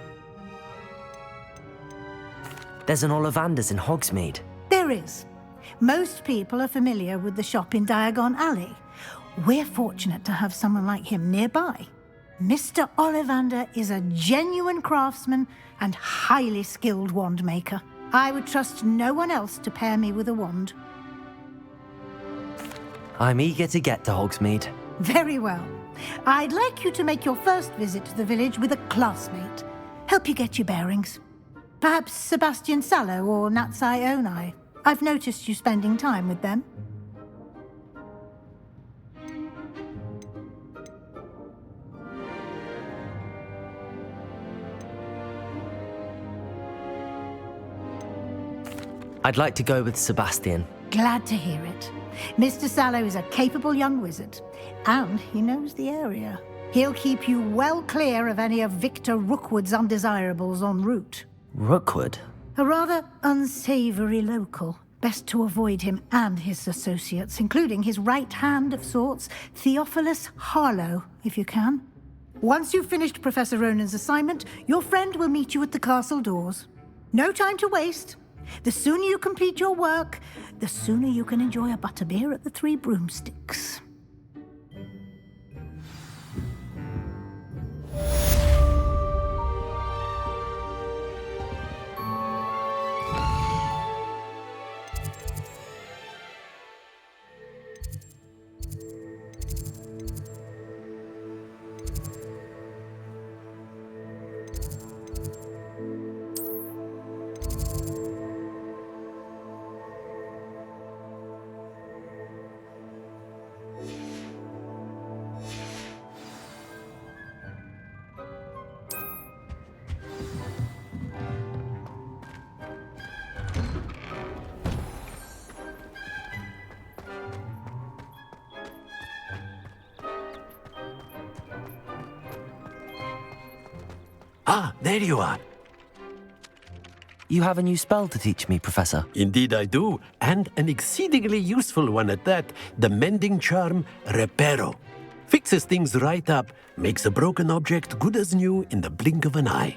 There's an Ollivander's in Hogsmeade. There is. Most people are familiar with the shop in Diagon Alley. We're fortunate to have someone like him nearby. Mr. Ollivander is a genuine craftsman and highly skilled wand maker. I would trust no one else to pair me with a wand. I'm eager to get to Hogsmeade. Very well. I'd like you to make your first visit to the village with a classmate. Help you get your bearings. Perhaps Sebastian Sallow or Natsai Onai. I've noticed you spending time with them. I'd like to go with Sebastian. Glad to hear it. Mr. Sallow is a capable young wizard, and he knows the area. He'll keep you well clear of any of Victor Rookwood's undesirables en route. Rookwood? A rather unsavory local. Best to avoid him and his associates, including his right hand of sorts, Theophilus Harlow, if you can. Once you've finished Professor Ronan's assignment, your friend will meet you at the castle doors. No time to waste. The sooner you complete your work, the sooner you can enjoy a butterbeer at the Three Broomsticks. Ah, there you are. You have a new spell to teach me, Professor. Indeed I do, and an exceedingly useful one at that. The mending charm, Reparo. Fixes things right up, makes a broken object good as new in the blink of an eye.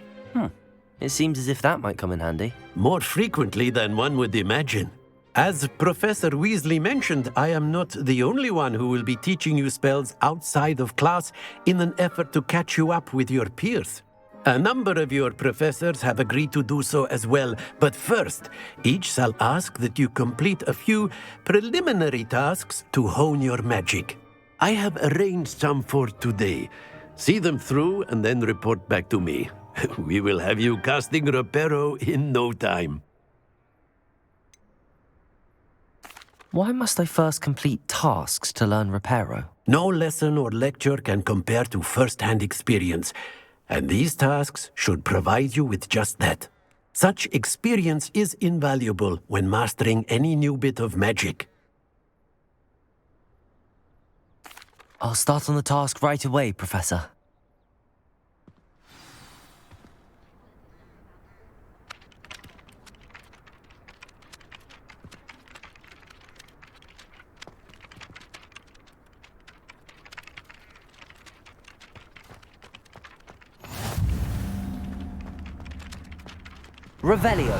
It seems as if that might come in handy. More frequently than one would imagine. As Professor Weasley mentioned, I am not the only one who will be teaching you spells outside of class in an effort to catch you up with your peers. A number of your professors have agreed to do so as well, but first, each shall ask that you complete a few preliminary tasks to hone your magic. I have arranged some for today. See them through and then report back to me. We will have you casting Reparo in no time. Why must I first complete tasks to learn Reparo? No lesson or lecture can compare to first-hand experience. And these tasks should provide you with just that. Such experience is invaluable when mastering any new bit of magic. I'll start on the task right away, Professor. Revelio.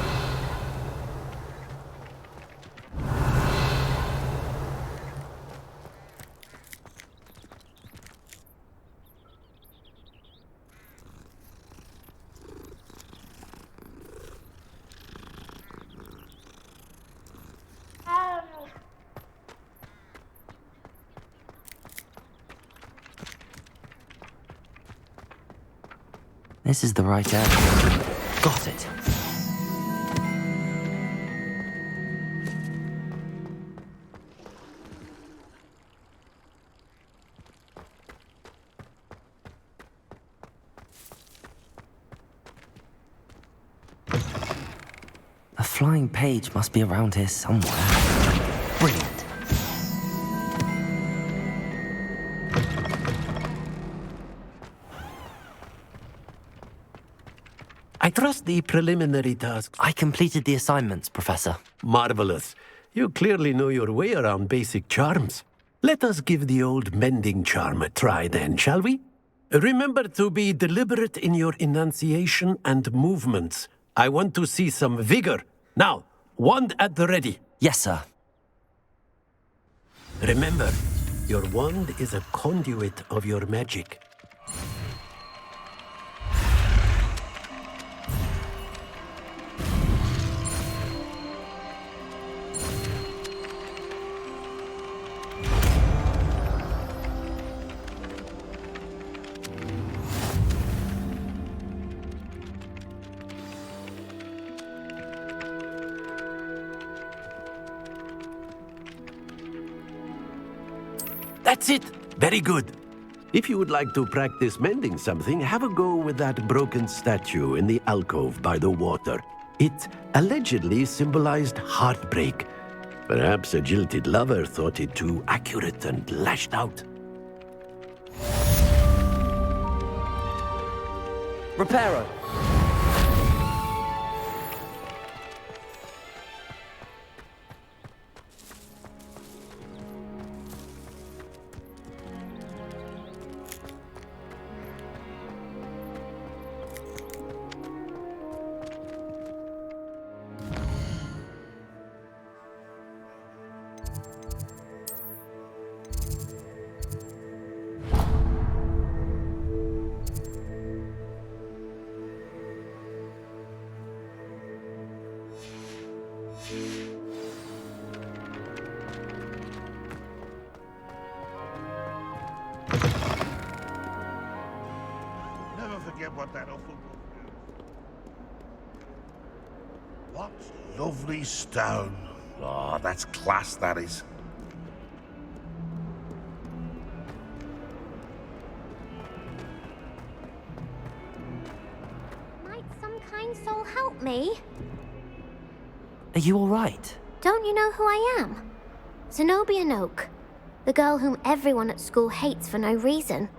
This is the right area. Got it. A flying page must be around here somewhere. Brilliant. I trust the preliminary tasks. I completed the assignments, Professor. Marvelous. You clearly know your way around basic charms. Let us give the old mending charm a try then, shall we? Remember to be deliberate in your enunciation and movements. I want to see some vigor. Now, wand at the ready. Yes, sir. Remember, your wand is a conduit of your magic. That's it! Very good. If you would like to practice mending something, have a go with that broken statue in the alcove by the water. It allegedly symbolized heartbreak. Perhaps a jilted lover thought it too accurate and lashed out. Reparo. Never forget what that awful book is. What lovely stone. Oh, that's class, that is. Might some kind soul help me? Are you all right? Don't you know who I am? Zenobia Noak, the girl whom everyone at school hates for no reason.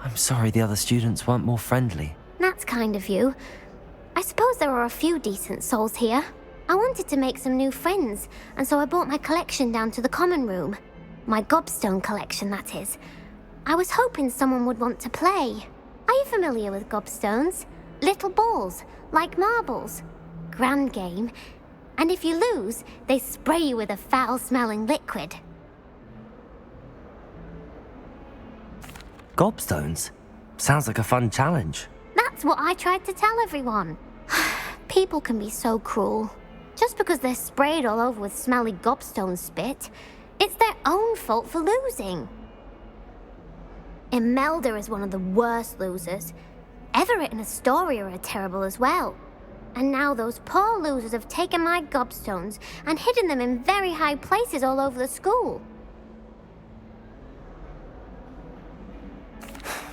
I'm sorry the other students weren't more friendly. That's kind of you. I suppose there are a few decent souls here. I wanted to make some new friends, and so I brought my collection down to the common room. My gobstone collection, that is. I was hoping someone would want to play. Are you familiar with gobstones? Little balls, like marbles. Grand game. And if you lose, they spray you with a foul-smelling liquid. Gobstones? Sounds like a fun challenge. That's what I tried to tell everyone. People can be so cruel. Just because they're sprayed all over with smelly gobstone spit, it's their own fault for losing. Imelda is one of the worst losers. Everett and Astoria are terrible as well. And now those poor losers have taken my gobstones and hidden them in very high places all over the school.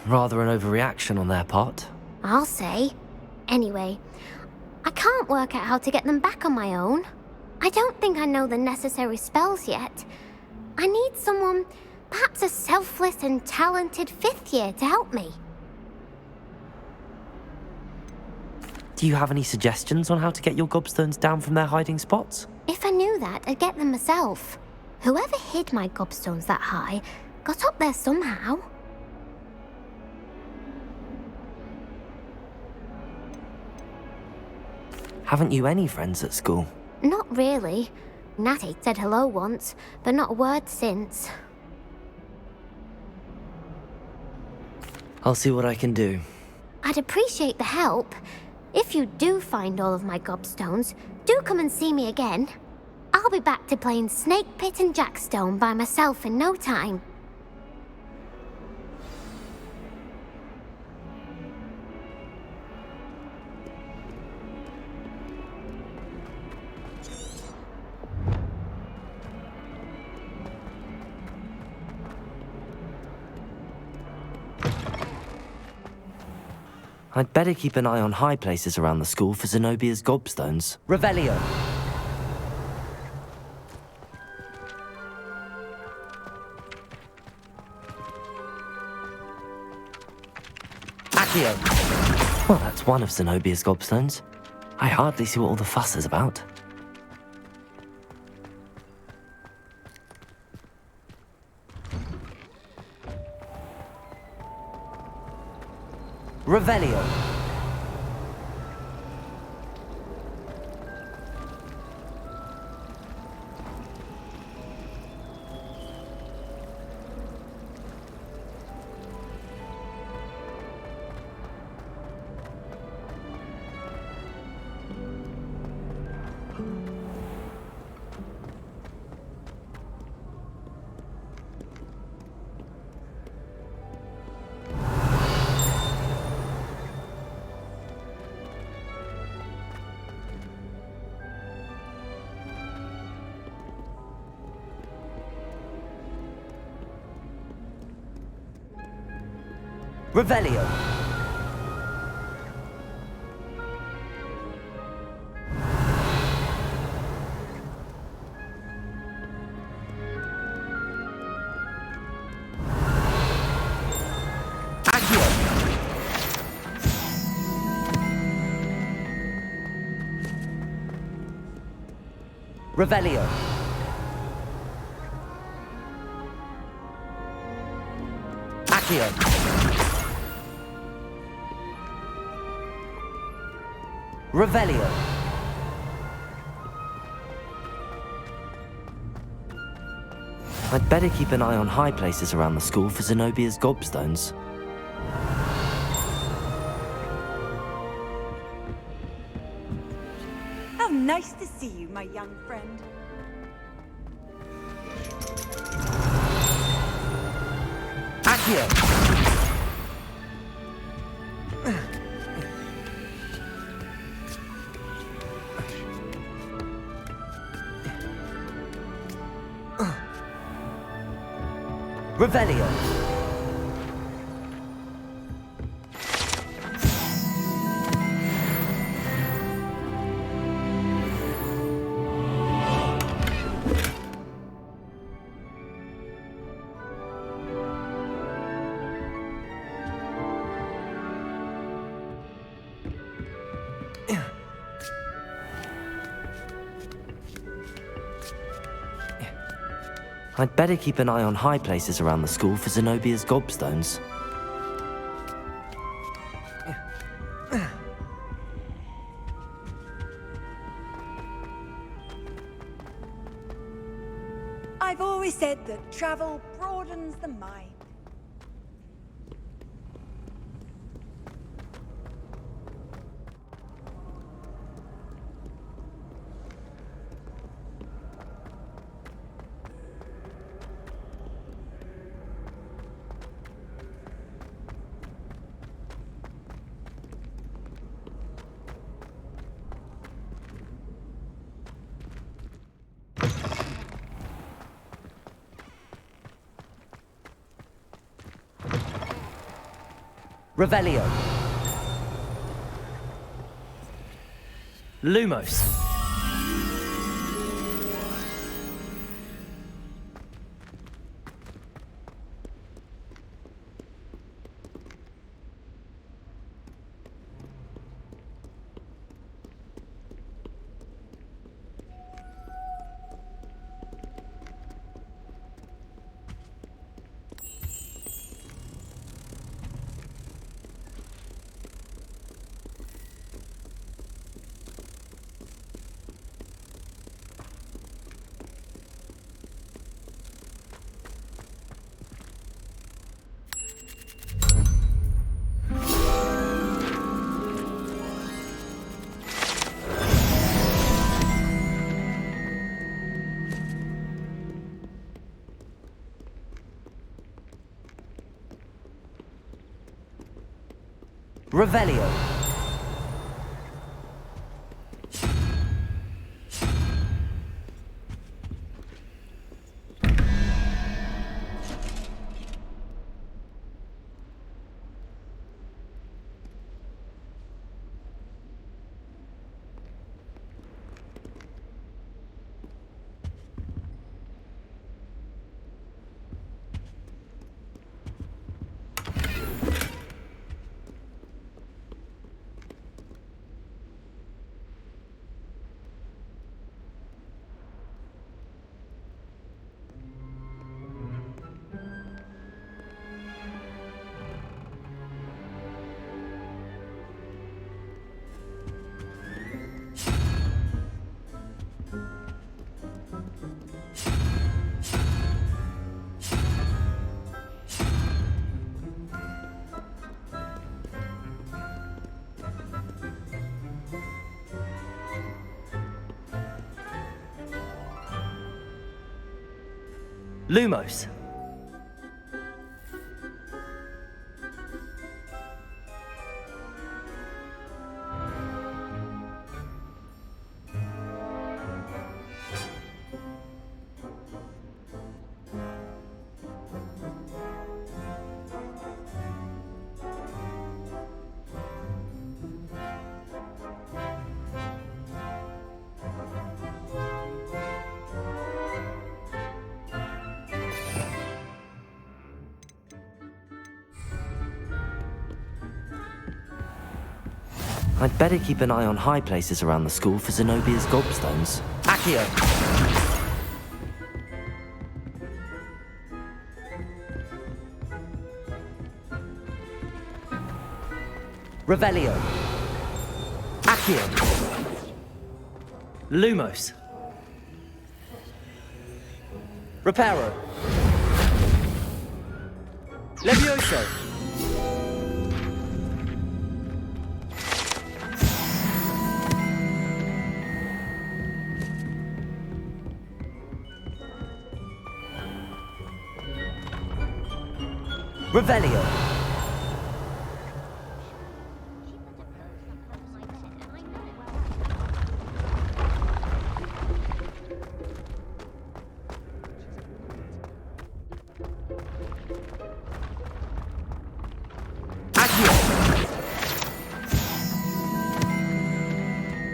Rather an overreaction on their part. I'll say. Anyway, I can't work out how to get them back on my own. I don't think I know the necessary spells yet. I need someone, perhaps a selfless and talented fifth year to help me. Do you have any suggestions on how to get your gobstones down from their hiding spots? If I knew that, I'd get them myself. Whoever hid my gobstones that high got up there somehow. Haven't you any friends at school? Not really. Natty said hello once, but not a word since. I'll see what I can do. I'd appreciate the help. If you do find all of my gobstones, do come and see me again. I'll be back to playing Snake Pit and Jackstone by myself in no time. I'd better keep an eye on high places around the school for Zenobia's gobstones. Revelio. Accio. Well, that's one of Zenobia's gobstones. I hardly see what all the fuss is about. Revelio. Revelio. Accio. Revelio. Accio. Revelio. I'd better keep an eye on high places around the school for Zenobia's gobstones. How nice to see you, my young friend. Accio. Revelio. I'd better keep an eye on high places around the school for Zenobia's gobstones. I've always said that travel broadens the mind. Revelio. Lumos. Revelio. Lumos. I'd better keep an eye on high places around the school for Zenobia's gobstones. Accio! Revelio. Accio. Lumos. Reparo. Levioso. Revelio. Accio.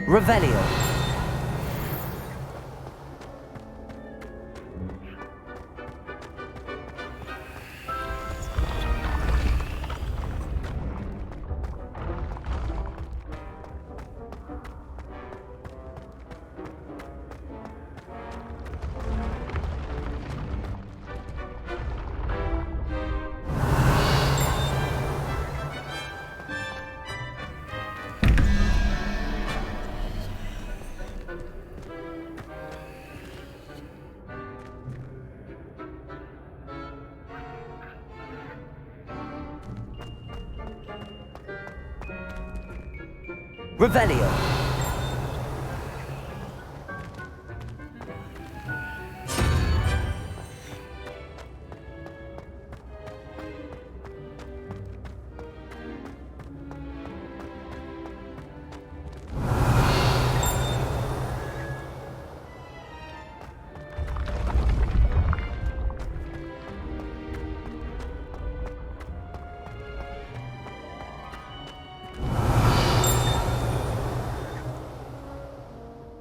Revelio. Revelio.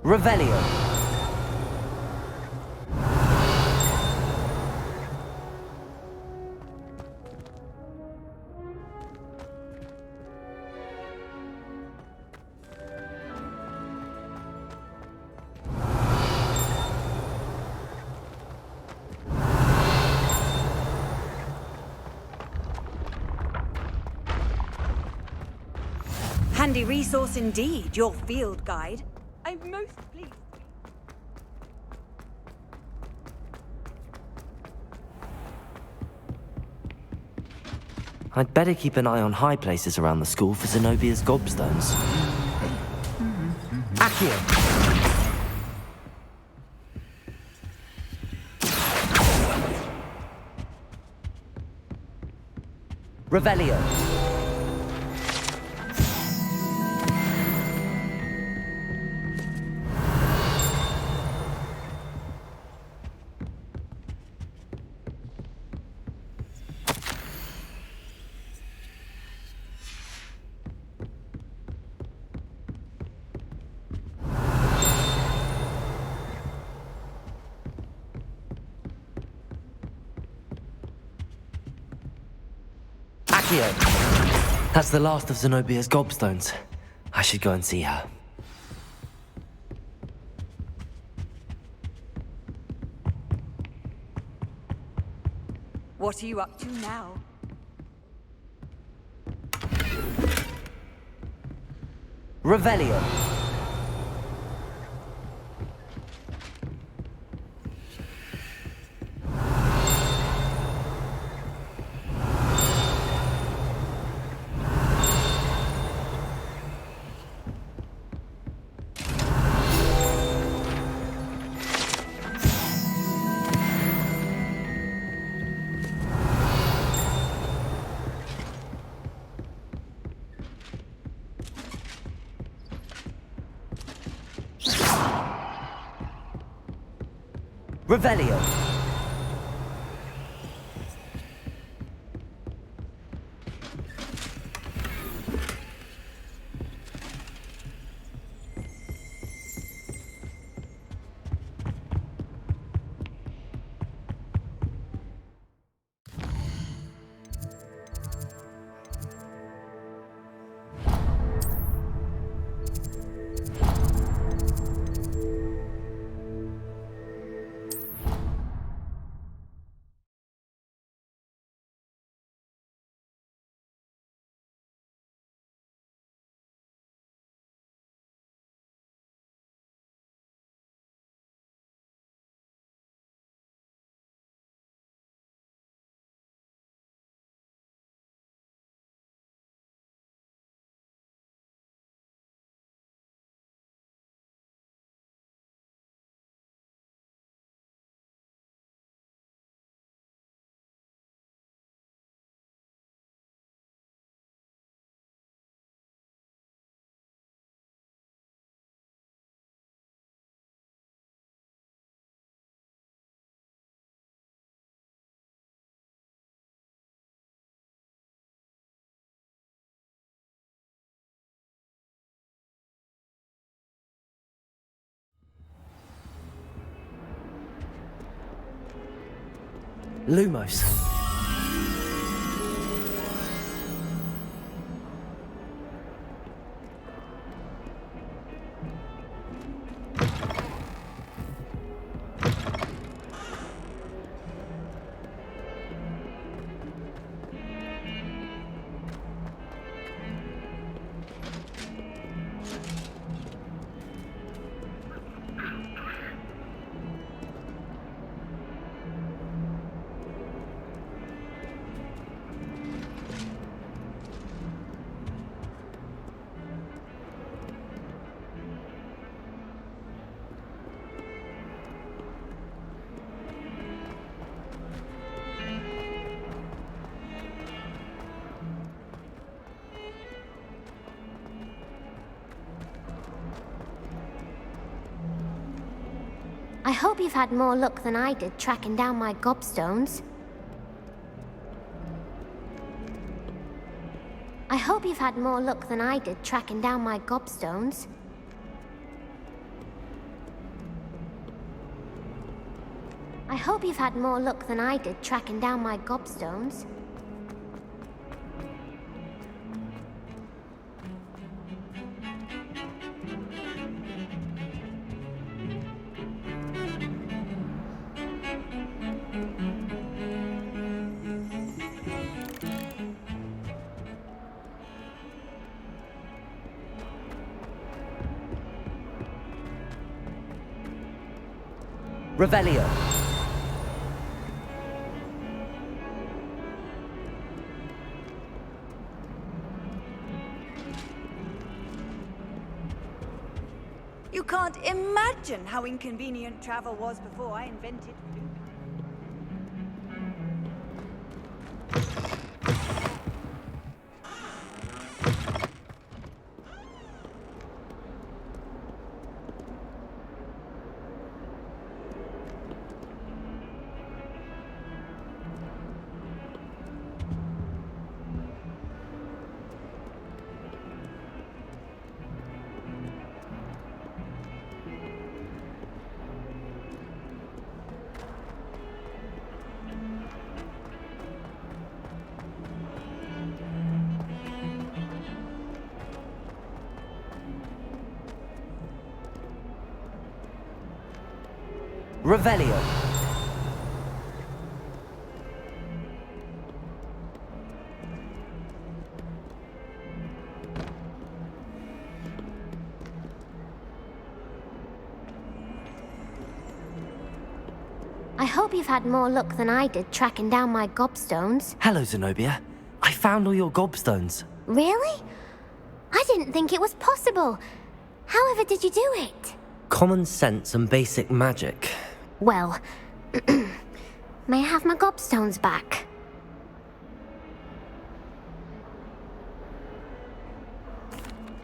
Revelio. Handy resource indeed, your field guide. I'm most pleased. I'd better keep an eye on high places around the school for Zenobia's gobstones. Accio. Revelio. Accio. That's the last of Zenobia's gobstones. I should go and see her. What are you up to now? Revelio. Revelio. Lumos. I hope you've had more luck than I did tracking down my gobstones. I hope you've had more luck than I did tracking down my gobstones. I hope you've had more luck than I did tracking down my gobstones. Revelio. You can't imagine how inconvenient travel was before I invented blue. Revelio. I hope you've had more luck than I did tracking down my gobstones. Hello, Zenobia. I found all your gobstones. Really? I didn't think it was possible. However did you do it? Common sense and basic magic. Well, may I have my gobstones back?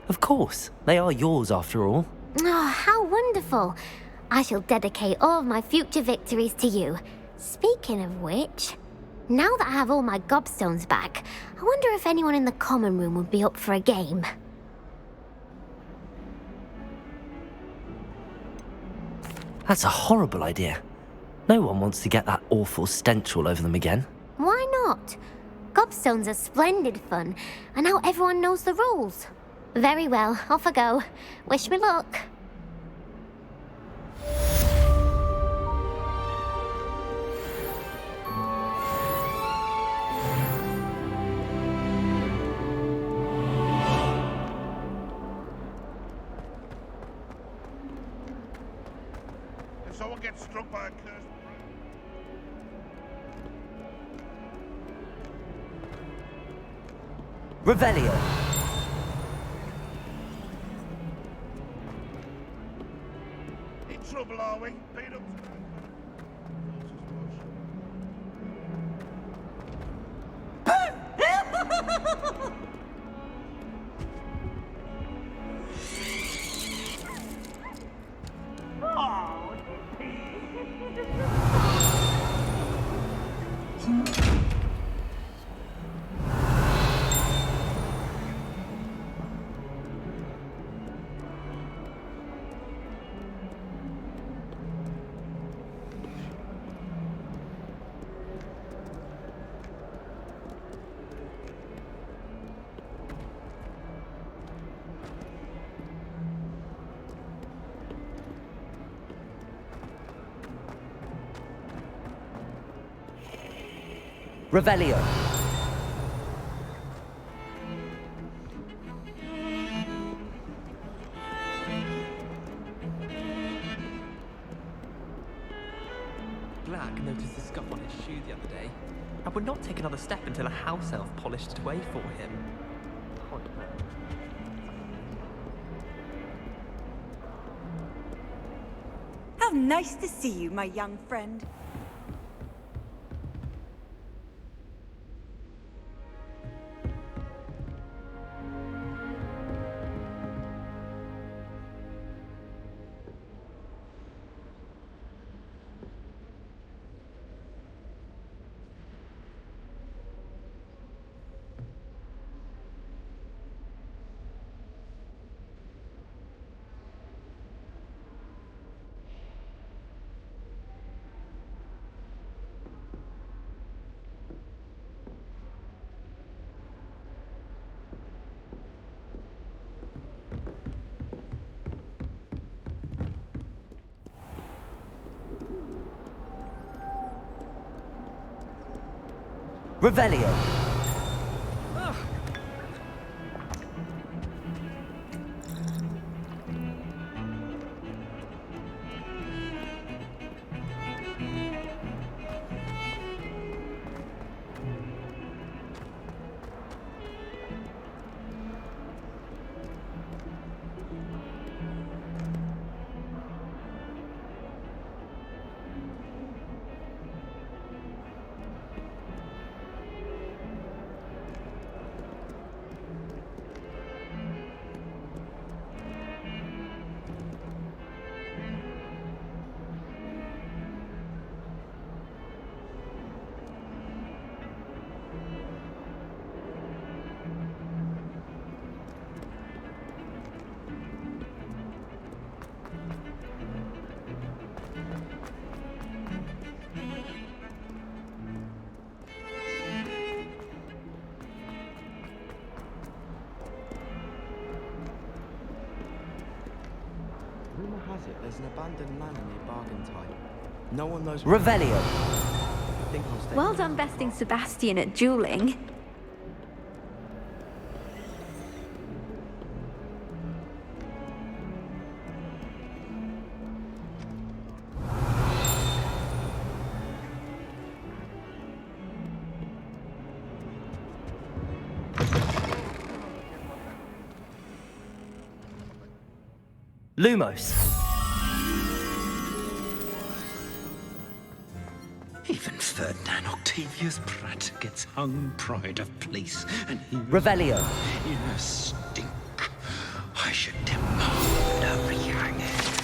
Of course. They are yours after all. Oh, how wonderful. I shall dedicate all of my future victories to you. Speaking of which, now that I have all my gobstones back, I wonder if anyone in the common room would be up for a game. That's a horrible idea. No one wants to get that awful stench all over them again. Why not? Gobstones are splendid fun, and now everyone knows the rules. Very well, off I go. Wish me luck. If someone gets struck by a cursed... Revelio. In trouble, are we? Beat up. Revelio. Black noticed the scuff on his shoe the other day. I would not take another step until a house elf polished it away for him. How nice to see you, my young friend. Revelio. Rumor has it there's an abandoned land near Bargain Time. No one knows. Revelio. I think I'll stay. Well done besting Sebastian at dueling. Lumos. Even Ferdinand Octavius Pratt gets hung pride of place, and he... Revelio. In a stink. I should demand a rehanging.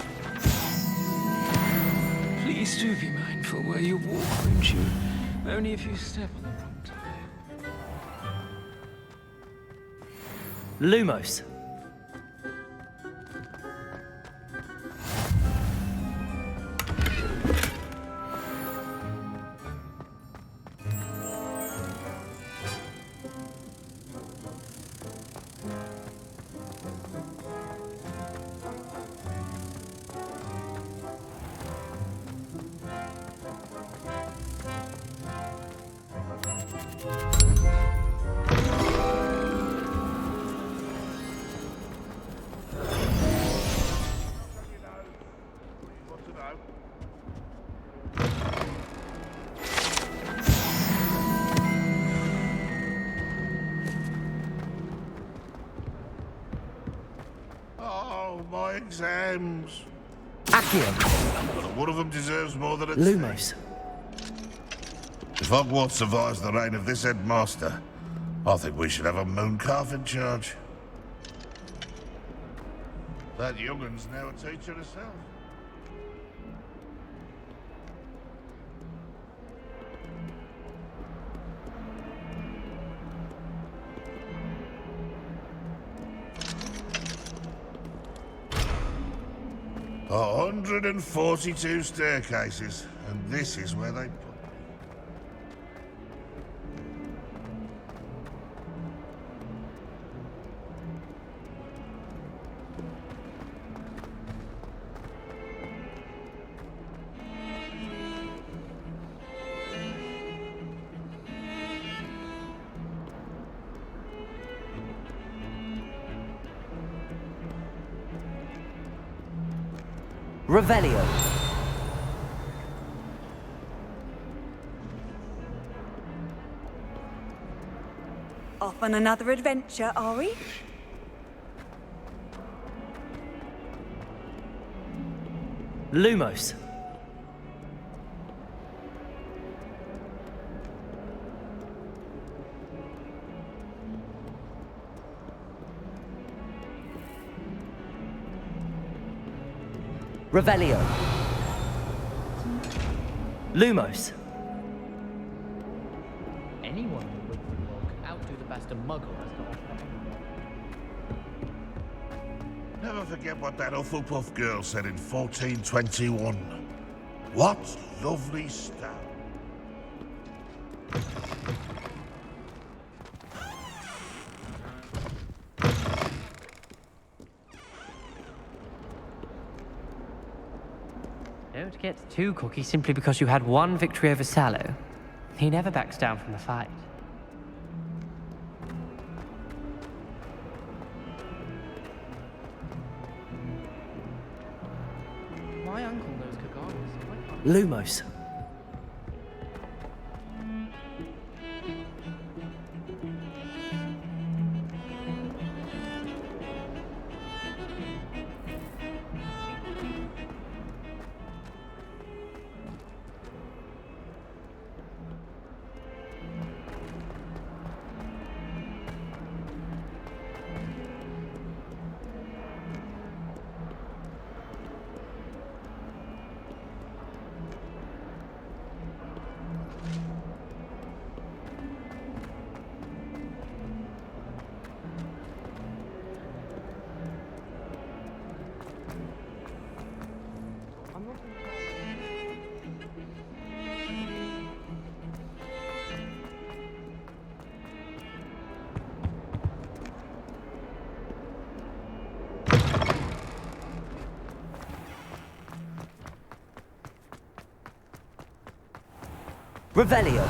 do be mindful where you walk, won't you? Only if you step on the wrong tile. Lumos. Oh, my exams. Accio. But one of them deserves more than its Lumos. If Hogwarts survives the reign of this headmaster, I think we should have a mooncalf in charge. That youngun's now a teacher herself. A 142 staircases, and this is where they put me. Revelio. Off on another adventure, are we? Lumos. Revelio. Lumos. Anyone in the Wizarding world can outdo the best a muggle has to offer. Never forget what that Hufflepuff girl said in 1421. What lovely stuff. Don't get too cocky simply because you had one victory over Sallow. He never backs down from the fight. My uncle knows Kagawas. Lumos. Revelio.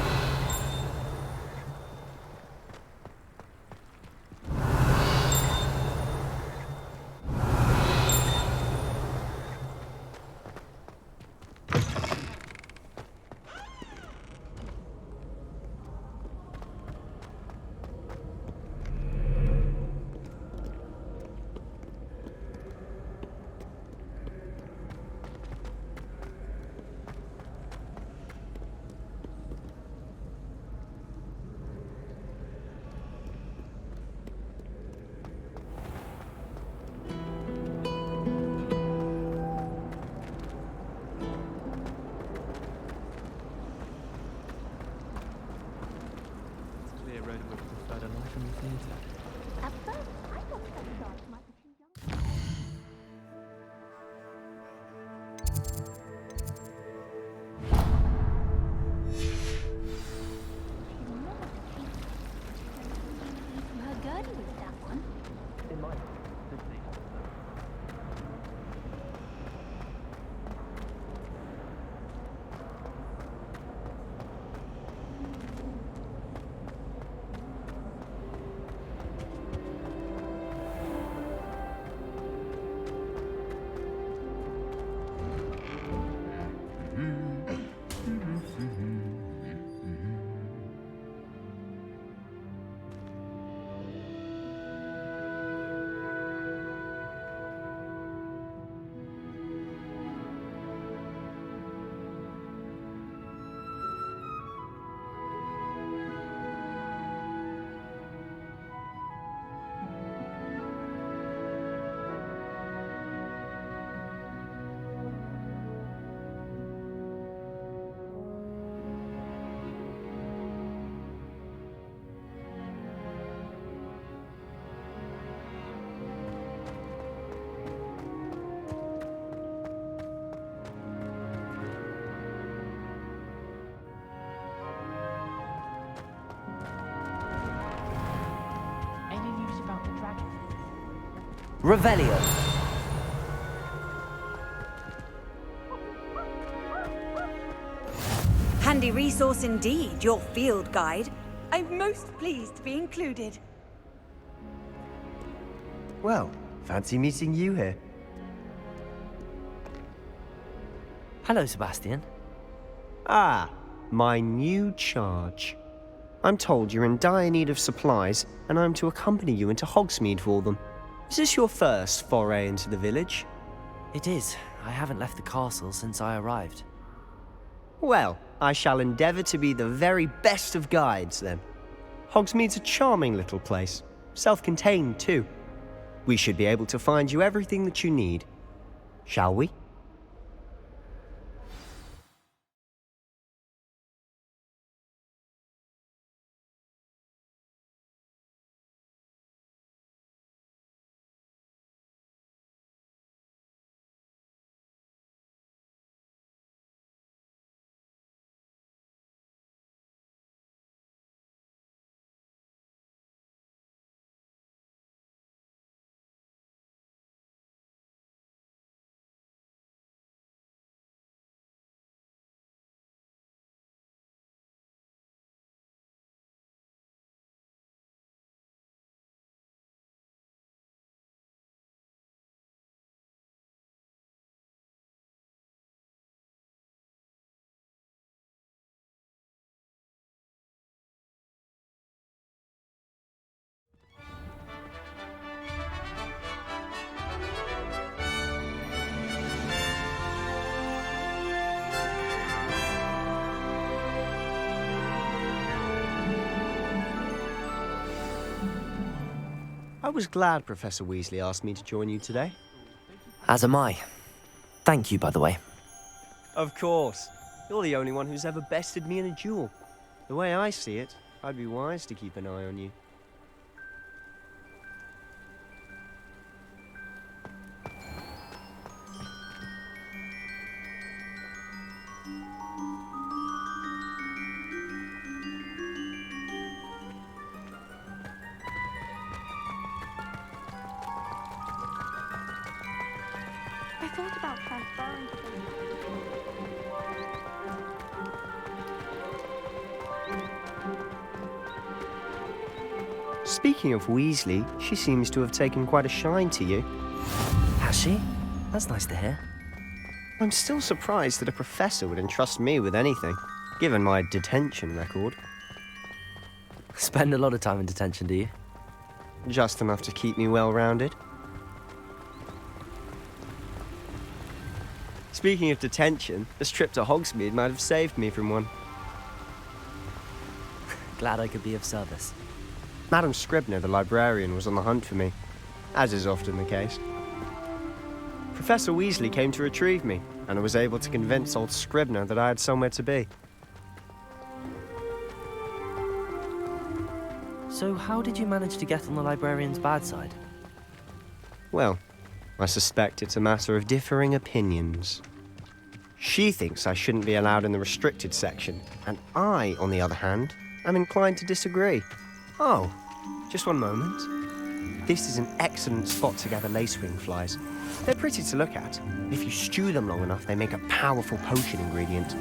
Revelio. Handy resource indeed, your field guide. I'm most pleased to be included. Well, fancy meeting you here. Hello, Sebastian. Ah, my new charge. I'm told you're in dire need of supplies, and I'm to accompany you into Hogsmeade for them. Is this your first foray into the village? It is. I haven't left the castle since I arrived. Well, I shall endeavour to be the very best of guides, then. Hogsmeade's a charming little place, self-contained too. We should be able to find you everything that you need. Shall we? I was glad Professor Weasley asked me to join you today. As am I. Thank you, by the way. Of course. You're the only one who's ever bested me in a duel. The way I see it, I'd be wise to keep an eye on you. I thought about transferring to Speaking of Weasley, she seems to have taken quite a shine to you. Has she? That's nice to hear. I'm still surprised that a professor would entrust me with anything, given my detention record. Spend a lot of time in detention, do you? Just enough to keep me well-rounded. Speaking of detention, this trip to Hogsmeade might have saved me from one. Glad I could be of service. Madam Scribner, the librarian, was on the hunt for me, as is often the case. Professor Weasley came to retrieve me, and I was able to convince old Scribner that I had somewhere to be. So how did you manage to get on the librarian's bad side? Well, I suspect it's a matter of differing opinions. She thinks I shouldn't be allowed in the restricted section, and I, on the other hand, am inclined to disagree. Oh, just one moment. This is an excellent spot to gather lacewing flies. They're pretty to look at. If you stew them long enough, they make a powerful potion ingredient.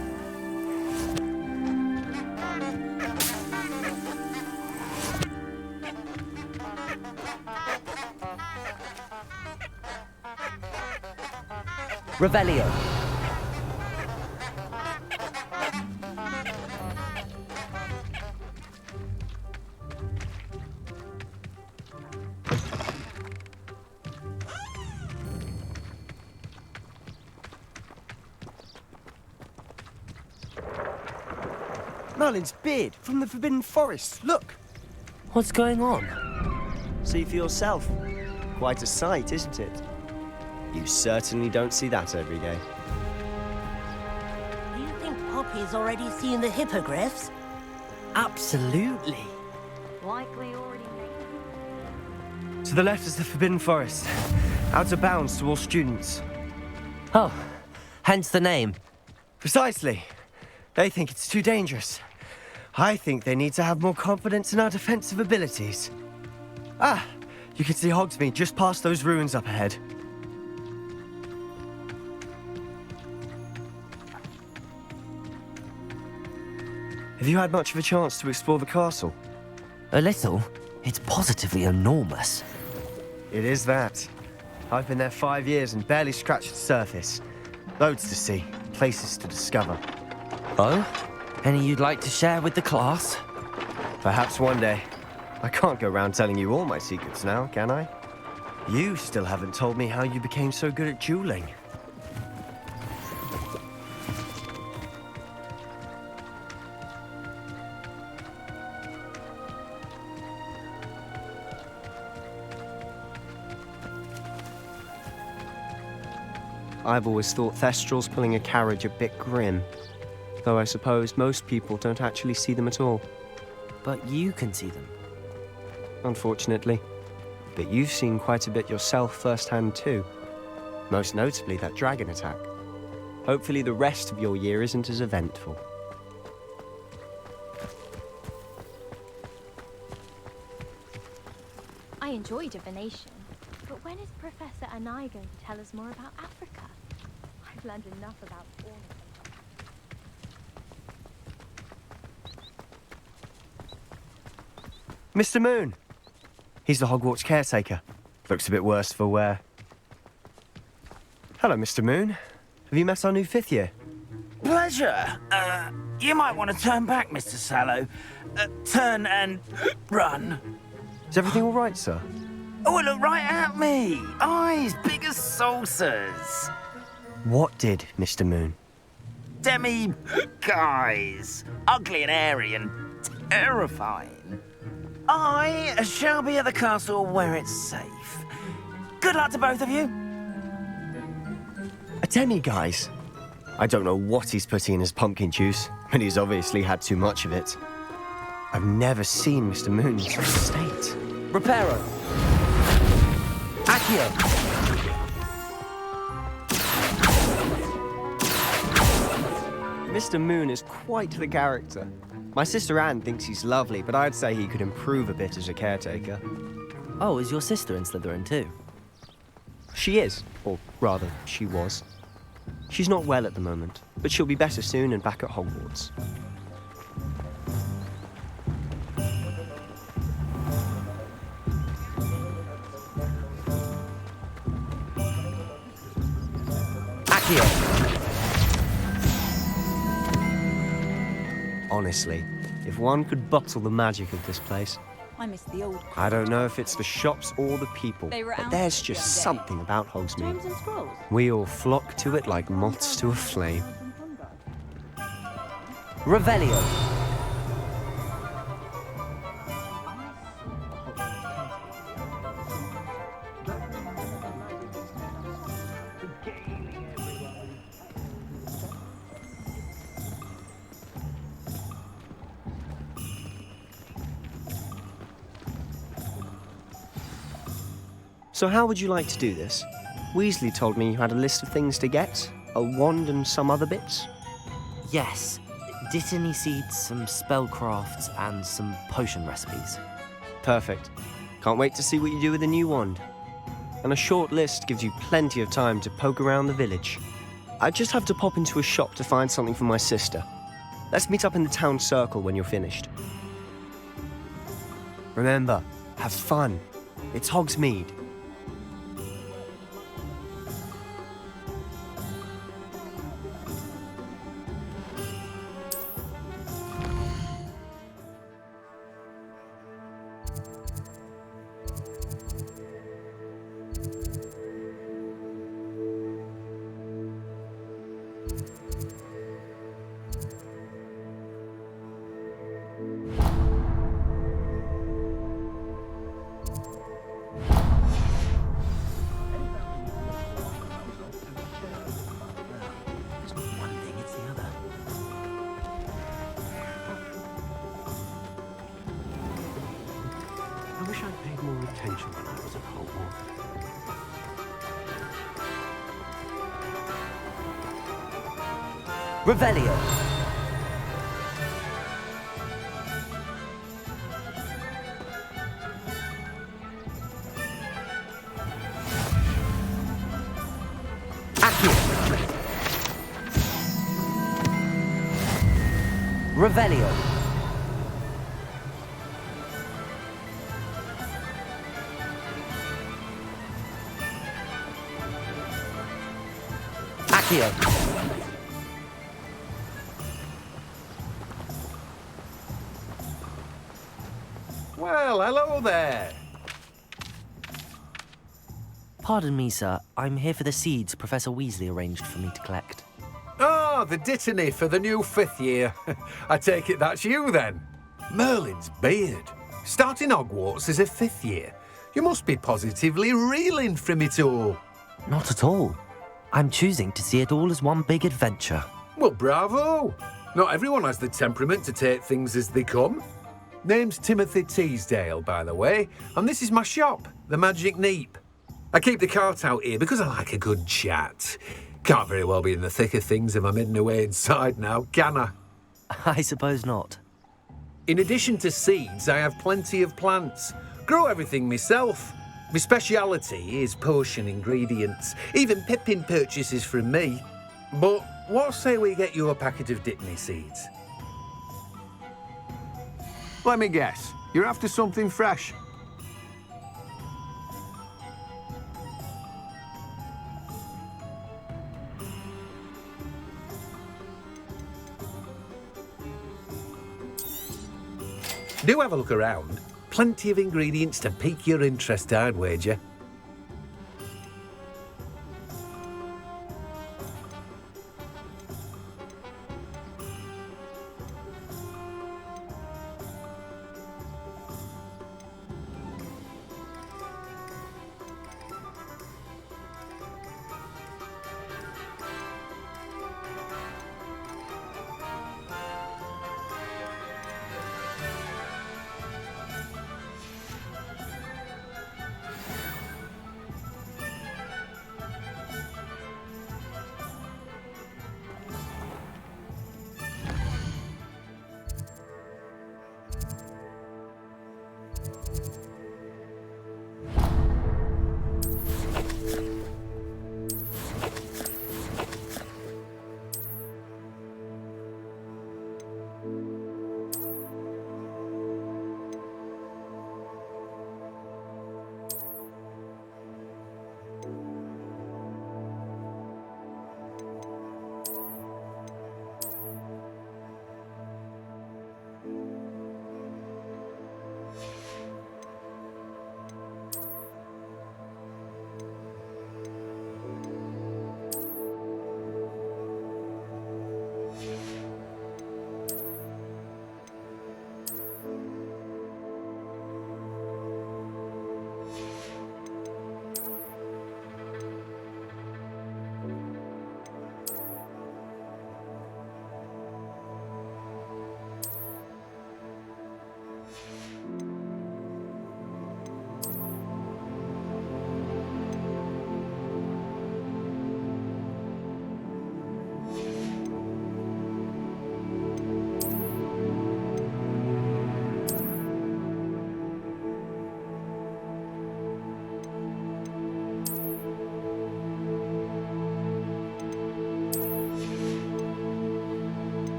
Revelio. Merlin's beard from the Forbidden Forest, look! What's going on? See for yourself. Quite a sight, isn't it? You certainly don't see that every day. Do you think Poppy's already seen the hippogriffs? Absolutely. Likely already made. To the left is the Forbidden Forest. Out of bounds to all students. Oh, hence the name. Precisely. They think it's too dangerous. I think they need to have more confidence in our defensive abilities. Ah, You can see Hogsmeade just past those ruins up ahead. Have you had much of a chance to explore the castle? A little. It's positively enormous. It is that. I've been there 5 years and barely scratched the surface. Loads to see, places to discover. Oh? Any you'd like to share with the class? Perhaps one day. I can't go around telling you all my secrets now, can I? You still haven't told me how you became so good at dueling. I've always thought Thestrals pulling a carriage a bit grim, though I suppose most people don't actually see them at all. But you can see them. Unfortunately. But you've seen quite a bit yourself firsthand too. Most notably that dragon attack. Hopefully the rest of your year isn't as eventful. I enjoy divination, but when is Professor Anai going to tell us more about Africa? I've learned enough about all of them. Mr. Moon! He's the Hogwarts caretaker. Looks a bit worse for wear. Hello, Mr. Moon. Have you met our new 5th year? Pleasure. You might want to turn back, Mr. Sallow. Turn and run. Is everything all right, sir? Oh, look right at me. Eyes big as saucers. What did, Mr. Moon? Guys. Ugly and airy and terrifying. I shall be at the castle where it's safe. Good luck to both of you. A demi-guise? I don't know what he's putting in his pumpkin juice, but he's obviously had too much of it. I've never seen Mr. Moon in such a state. Reparo! Accio! Mr. Moon is quite the character. My sister Anne thinks he's lovely, but I'd say he could improve a bit as a caretaker. Oh, is your sister in Slytherin too? She is, or rather, she was. She's not well at the moment, but she'll be better soon and back at Hogwarts. Accio! Honestly, if one could bottle the magic of this place. I miss the old. I don't know if it's the shops or the people, They were but out there's the just other day. something about Gems Hogsmeade. and scrolls. We all flock to it like moths to a flame. Revelio! So how would you like to do this? Weasley told me you had a list of things to get, a wand and some other bits. Yes. Dittany seeds, some spellcrafts, and some potion recipes. Perfect. Can't wait to see what you do with the new wand. And a short list gives you plenty of time to poke around the village. I just have to pop into a shop to find something for my sister. Let's meet up in the town circle when you're finished. Remember, have fun. It's Hogsmeade. I wish I'd paid more attention when I was at Hogwarts. Revelio! Revelio. Accio. Well, hello there. Pardon me, sir. I'm here for the seeds Professor Weasley arranged for me to collect. Ah, the dittany for the new 5th year. I take it that's you then. Merlin's beard. Starting Hogwarts as a 5th year. You must be positively reeling from it all. Not at all. I'm choosing to see it all as one big adventure. Well, bravo. Not everyone has the temperament to take things as they come. Name's Timothy Teasdale, by the way, and this is my shop, the Magic Neep. I keep the cart out here because I like a good chat. Can't very well be in the thick of things if I'm hidden away inside now, can I? I suppose not. In addition to seeds, I have plenty of plants. Grow everything myself. My speciality is potion ingredients. Even Pippin purchases from me. But what say we get you a packet of Dittany seeds? Let me guess. You're after something fresh. Do have a look around. Plenty of ingredients to pique your interest, I'd wager.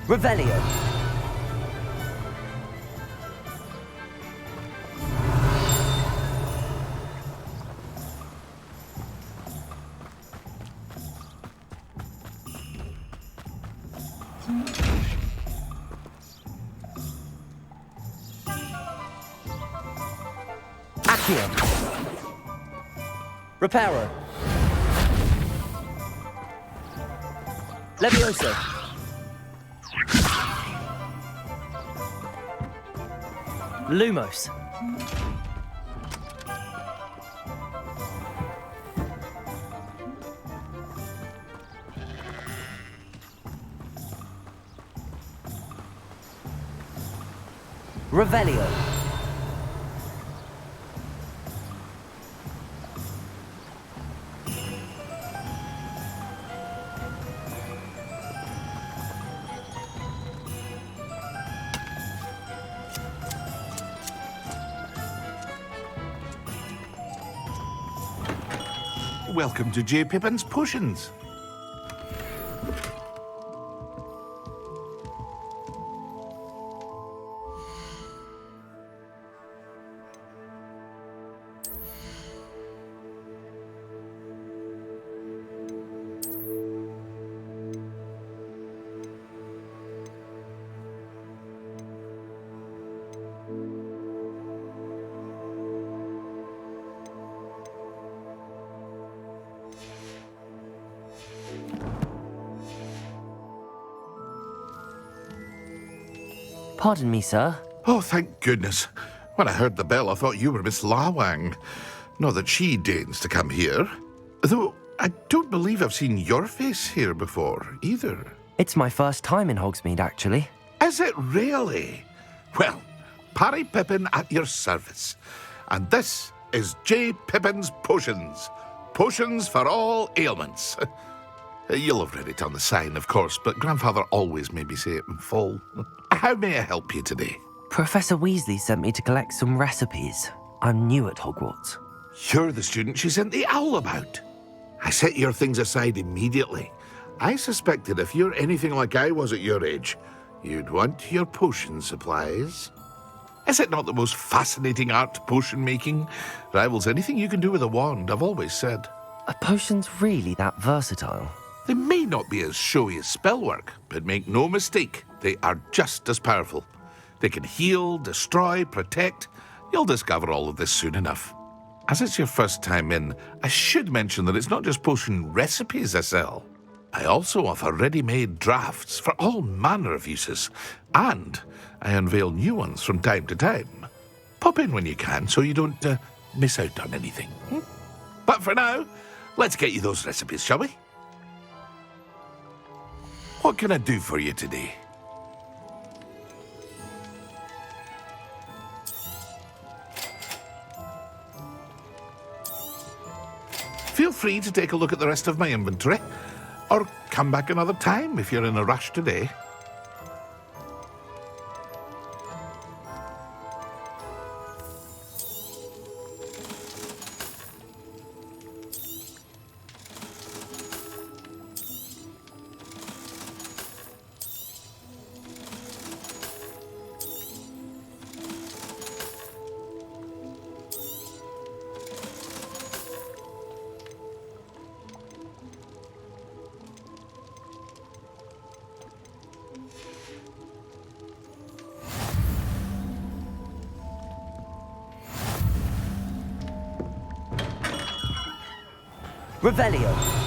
Revelio. Accio. Reparo. Levioso. Lumos. Revelio. welcome to J. Pippin's Potions. Pardon me, sir. Oh, thank goodness. When I heard the bell, I thought you were Miss Lawang. Not that she deigns to come here. Though I don't believe I've seen your face here before, either. It's my first time in Hogsmeade, actually. Is it really? Well, Parry Pippin at your service. And this is J. Pippin's Potions. Potions for all ailments. You'll have read it on the sign, of course, but Grandfather always made me say it in full. How may I help you today? Professor Weasley sent me to collect some recipes. I'm new at Hogwarts. You're the student she sent the owl about. I set your things aside immediately. I suspected if you're anything like I was at your age, you'd want your potion supplies. Is it not the most fascinating art, potion making? Rivals anything you can do with a wand, I've always said. Are potions really that versatile? They may not be as showy as spellwork, but make no mistake, they are just as powerful. They can heal, destroy, protect. You'll discover all of this soon enough. As it's your first time in, I should mention that it's not just potion recipes I sell. I also offer ready-made drafts for all manner of uses, and I unveil new ones from time to time. Pop in when you can so you don't miss out on anything. But for now, let's get you those recipes, shall we? What can I do for you today? Feel free to take a look at the rest of my inventory, or come back another time if you're in a rush today. Revelio.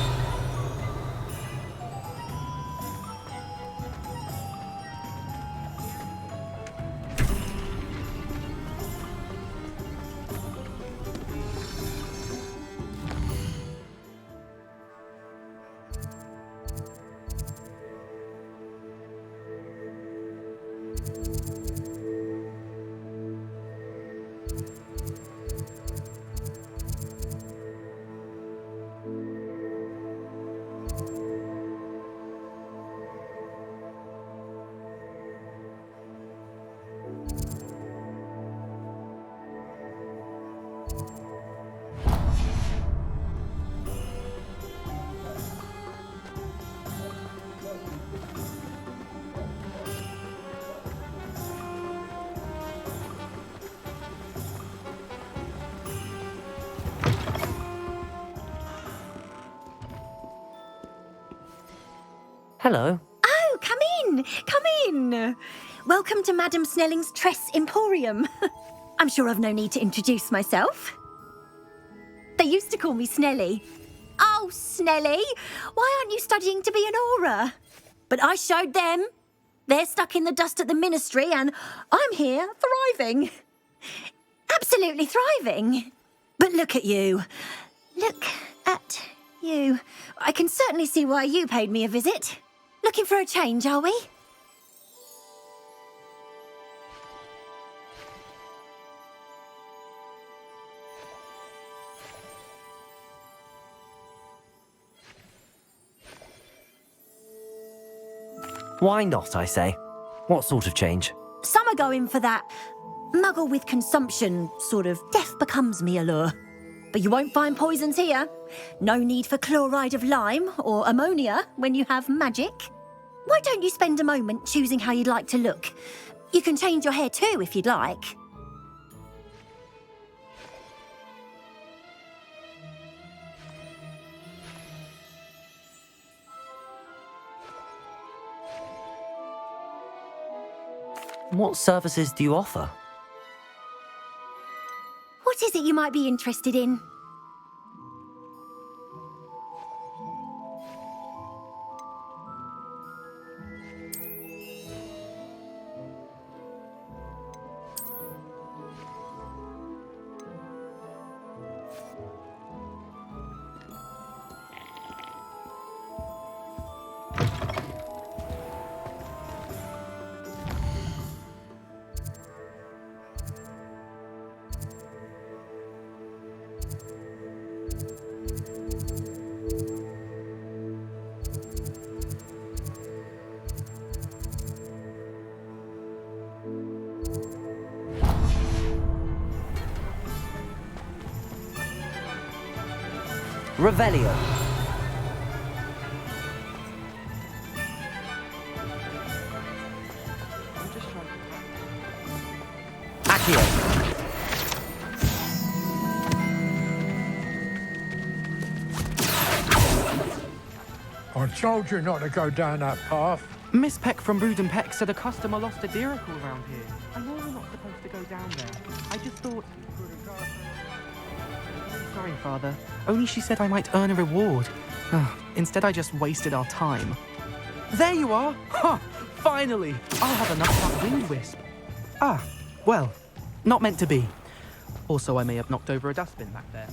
Hello. Oh, come in, come in. Welcome to Madame Snelling's Tress Emporium. I'm sure I've no need to introduce myself. They used to call me Snelly. Oh, Snelly, why aren't you studying to be an aura? But I showed them. They're stuck in the dust at the ministry and I'm here thriving. Absolutely thriving. But look at you. Look at you. I can certainly see why you paid me a visit. Looking for a change, are we? Why not, I say? What sort of change? Some are going for that muggle with consumption, sort of death becomes me allure. but you won't find poisons here. No need for chloride of lime or ammonia when you have magic. Why don't you spend a moment choosing how you'd like to look? You can change your hair too if you'd like. What services do you offer? What is it you might be interested in? Revelio. Accio. I told you not to go down that path. Miss Peck from Brood and Peck said a customer lost a deeracle around here. I know we're not supposed to go down there. I just thought... Sorry, Father. Only she said I might earn a reward. Instead, I just wasted our time. There you are! Ha! Finally! I'll have enough of that wind wisp. Ah, well, not meant to be. Also, I may have knocked over a dustbin back there.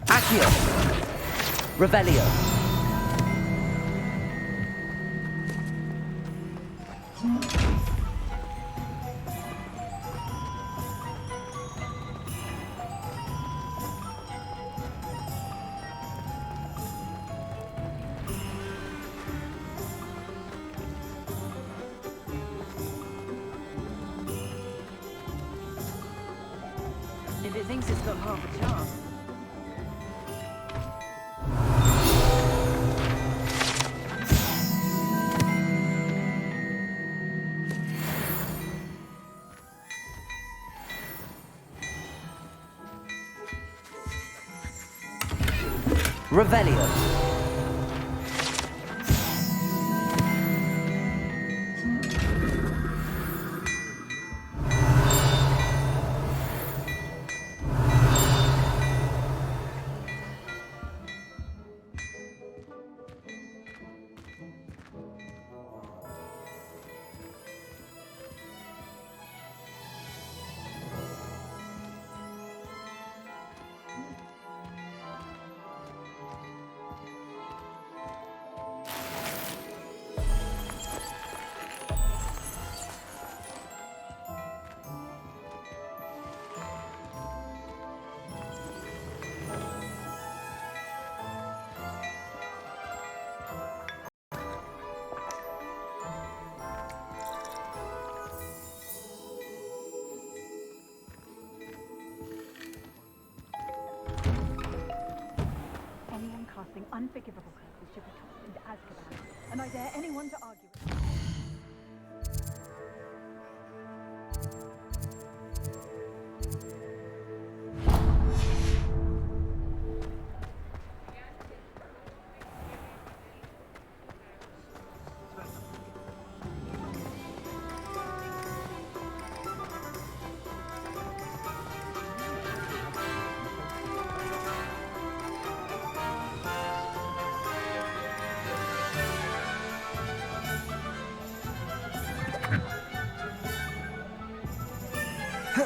Accio. Revelio. If it thinks it's got half a chance. Revelio. Anyone casting unforgivable curses should be tossed into Azkaban, and I dare anyone to argue.